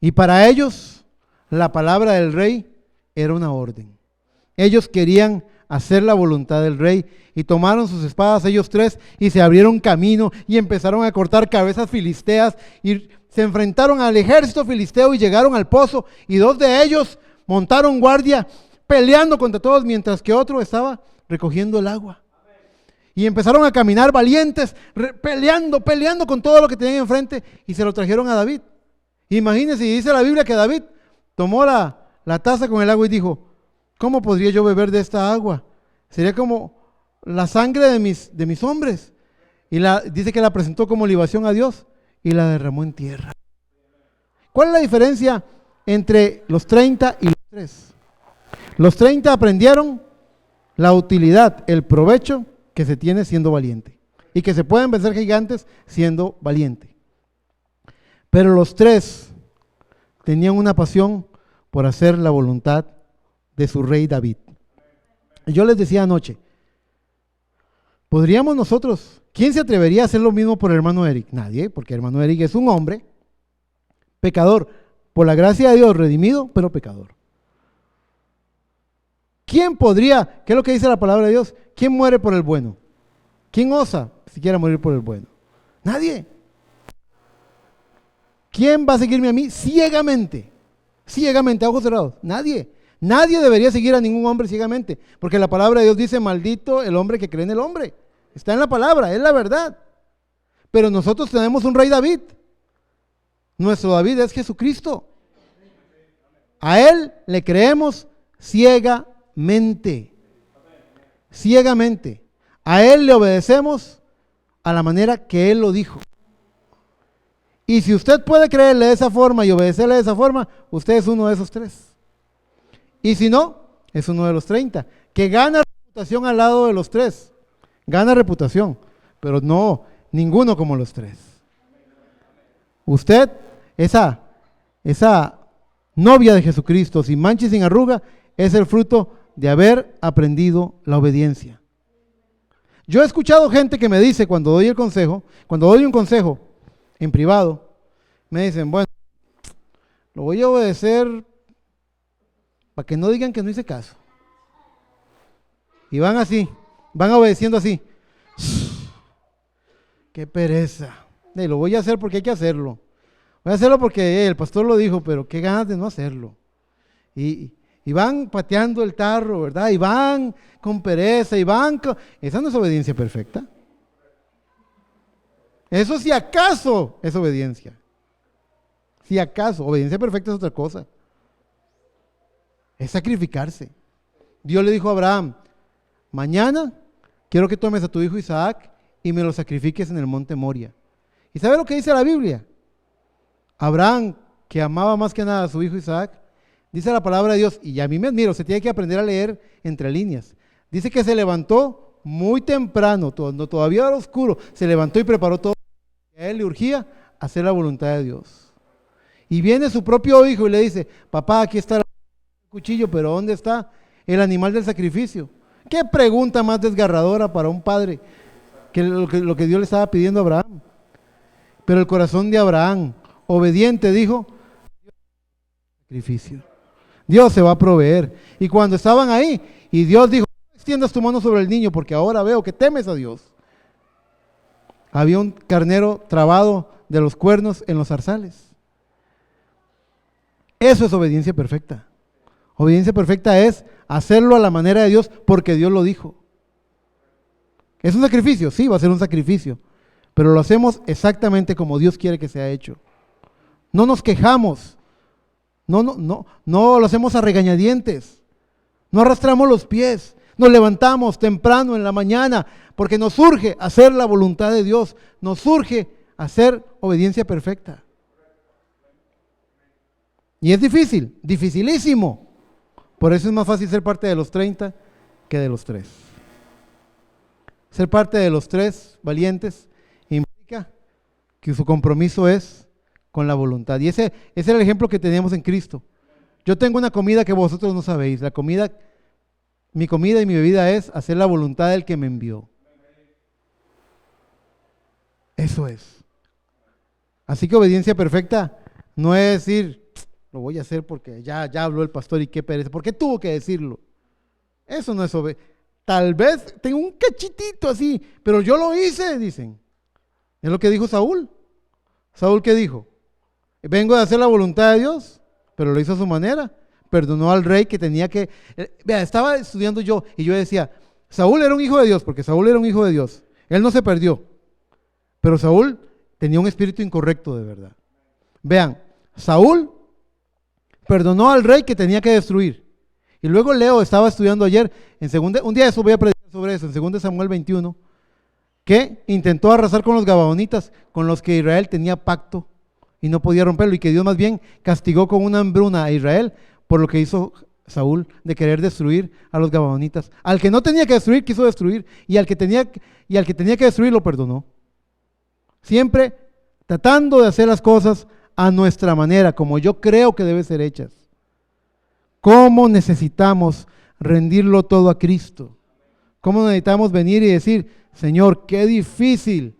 Y para ellos, la palabra del rey era una orden. Ellos querían hacer la voluntad del rey y tomaron sus espadas ellos 3 y se abrieron camino y empezaron a cortar cabezas filisteas y se enfrentaron al ejército filisteo y llegaron al pozo y 2 de ellos montaron guardia peleando contra todos mientras que otro estaba recogiendo el agua. Y empezaron a caminar valientes, peleando con todo lo que tenían enfrente y se lo trajeron a David. Imagínense, y dice la Biblia que David tomó la taza con el agua y dijo, ¿cómo podría yo beber de esta agua? Sería como la sangre de mis hombres. Y dice que la presentó como libación a Dios y la derramó en tierra. ¿Cuál es la diferencia entre los 30 y los 3? Los 30 aprendieron la utilidad, el provecho que se tiene siendo valiente y que se pueden vencer gigantes siendo valiente. Pero los 3 tenían una pasión por hacer la voluntad de su rey David. Yo les decía anoche, ¿podríamos nosotros, quién se atrevería a hacer lo mismo por el hermano Eric? Nadie, porque el hermano Eric es un hombre pecador, por la gracia de Dios redimido, pero pecador. ¿Quién podría, qué es lo que dice la palabra de Dios? ¿Quién muere por el bueno? ¿Quién osa siquiera morir por el bueno? Nadie. ¿Quién va a seguirme a mí ciegamente? Ciegamente, a ojos cerrados. Nadie. Nadie debería seguir a ningún hombre ciegamente, porque la palabra de Dios dice, maldito el hombre que cree en el hombre. Está en la palabra, es la verdad. Pero nosotros tenemos un rey David. Nuestro David es Jesucristo. A Él le creemos ciegamente. Ciegamente. A Él le obedecemos a la manera que Él lo dijo. Y si usted puede creerle de esa forma y obedecerle de esa forma, usted es uno de esos 3. Y si no, es uno de los 30, que gana reputación al lado de los 3. Gana reputación, pero no, ninguno como los 3. Usted, esa novia de Jesucristo, sin mancha y sin arruga, es el fruto de haber aprendido la obediencia. Yo he escuchado gente que me dice cuando doy un consejo en privado, me dicen, bueno, lo voy a obedecer para que no digan que no hice caso. Y van así, van obedeciendo así. Qué pereza. Lo voy a hacer porque hay que hacerlo. Voy a hacerlo porque el pastor lo dijo, pero qué ganas de no hacerlo. Y van pateando el tarro, ¿verdad? Y van con pereza, Esa no es obediencia perfecta. Eso si acaso es obediencia. Si acaso, obediencia perfecta es otra cosa. Es sacrificarse. Dios le dijo a Abraham, mañana quiero que tomes a tu hijo Isaac y me lo sacrifiques en el monte Moria. ¿Y sabe lo que dice la Biblia? Abraham, que amaba más que nada a su hijo Isaac, dice la palabra de Dios, y a mí me admiro, se tiene que aprender a leer entre líneas. Dice que se levantó muy temprano, cuando todavía era oscuro, se levantó y preparó todo. A él le urgía hacer la voluntad de Dios. Y viene su propio hijo y le dice, papá, aquí está el cuchillo, pero ¿dónde está el animal del sacrificio? ¿Qué pregunta más desgarradora para un padre que lo que Dios le estaba pidiendo a Abraham? Pero el corazón de Abraham, obediente, dijo, sacrificio. Dios se va a proveer. Y cuando estaban ahí, y Dios dijo, no extiendas tu mano sobre el niño, porque ahora veo que temes a Dios. Había un carnero trabado de los cuernos en los zarzales. Eso es obediencia perfecta. Obediencia perfecta es hacerlo a la manera de Dios porque Dios lo dijo. ¿Es un sacrificio? Sí, va a ser un sacrificio. Pero lo hacemos exactamente como Dios quiere que sea hecho. No nos quejamos. No lo hacemos a regañadientes. No arrastramos los pies. Nos levantamos temprano en la mañana porque nos urge hacer la voluntad de Dios. Nos urge hacer obediencia perfecta. Y es difícil, dificilísimo. Por eso es más fácil ser parte de los 30 que de los 3. Ser parte de los 3 valientes implica que su compromiso es con la voluntad. Y ese era el ejemplo que teníamos en Cristo. Yo tengo una comida que vosotros no sabéis. Mi comida y mi bebida es hacer la voluntad del que me envió. Eso es. Así que obediencia perfecta no es decir, lo voy a hacer porque ya habló el pastor y qué pereza. ¿Por qué tuvo que decirlo? Eso no es obediencia. Tal vez tengo un cachitito así, pero yo lo hice, dicen. Es lo que dijo Saúl. ¿Saúl qué dijo? Vengo de hacer la voluntad de Dios, pero lo hizo a su manera. Perdonó al rey que tenía que... Vea, estaba estudiando yo y yo decía, Saúl era un hijo de Dios, porque Saúl era un hijo de Dios. Él no se perdió, pero Saúl tenía un espíritu incorrecto de verdad. Vean, Saúl perdonó al rey que tenía que destruir. Y luego Leo estaba estudiando ayer, un día eso voy a predicar sobre eso, en 2 Samuel 21, que intentó arrasar con los gabaonitas, con los que Israel tenía pacto y no podía romperlo, y que Dios más bien castigó con una hambruna a Israel por lo que hizo Saúl de querer destruir a los gabaonitas. Al que no tenía que destruir, quiso destruir, y al que tenía que destruir, lo perdonó. Siempre tratando de hacer las cosas a nuestra manera, como yo creo que deben ser hechas. ¿Cómo necesitamos rendirlo todo a Cristo? ¿Cómo necesitamos venir y decir, Señor, qué difícil,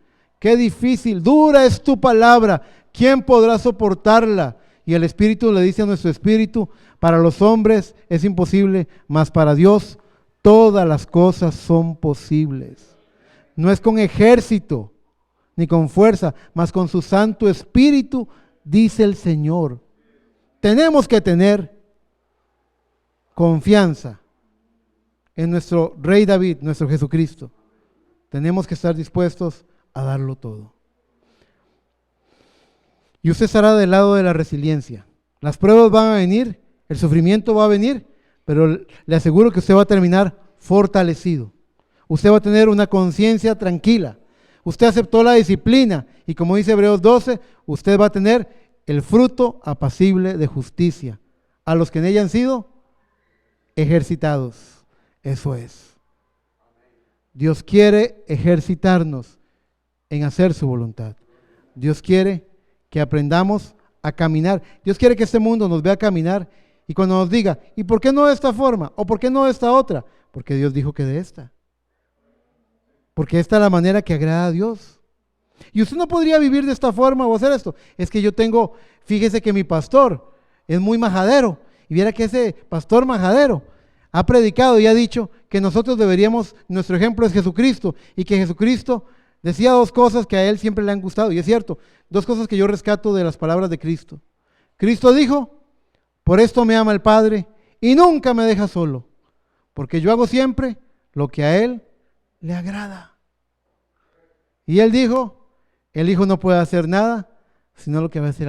dura es tu palabra, ¿quién podrá soportarla? Y el Espíritu le dice a nuestro espíritu, para los hombres es imposible, mas para Dios todas las cosas son posibles. No es con ejército, ni con fuerza, mas con su Santo Espíritu, dice el Señor. Tenemos que tener confianza en nuestro Rey David, nuestro Jesucristo. Tenemos que estar dispuestos a darlo todo. Y usted estará del lado de la resiliencia. Las pruebas van a venir, el sufrimiento va a venir, pero le aseguro que usted va a terminar fortalecido. Usted va a tener una conciencia tranquila. Usted aceptó la disciplina y como dice Hebreos 12, usted va a tener el fruto apacible de justicia a los que en ella han sido ejercitados. Eso es. Dios quiere ejercitarnos en hacer su voluntad. Dios quiere que aprendamos a caminar. Dios quiere que este mundo nos vea caminar y cuando nos diga, ¿y por qué no de esta forma? ¿O por qué no de esta otra? Porque Dios dijo que de esta. Porque esta es la manera que agrada a Dios. Y usted no podría vivir de esta forma o hacer esto. Es que yo tengo, fíjese que mi pastor es muy majadero. Y viera que ese pastor majadero ha predicado y ha dicho que nosotros deberíamos, nuestro ejemplo es Jesucristo. Y que Jesucristo decía dos cosas que a él siempre le han gustado. Y es cierto, dos cosas que yo rescato de las palabras de Cristo. Cristo dijo, por esto me ama el Padre y nunca me deja solo. Porque yo hago siempre lo que a Él le agrada. Y Él dijo, el Hijo no puede hacer nada, sino lo que va a hacer al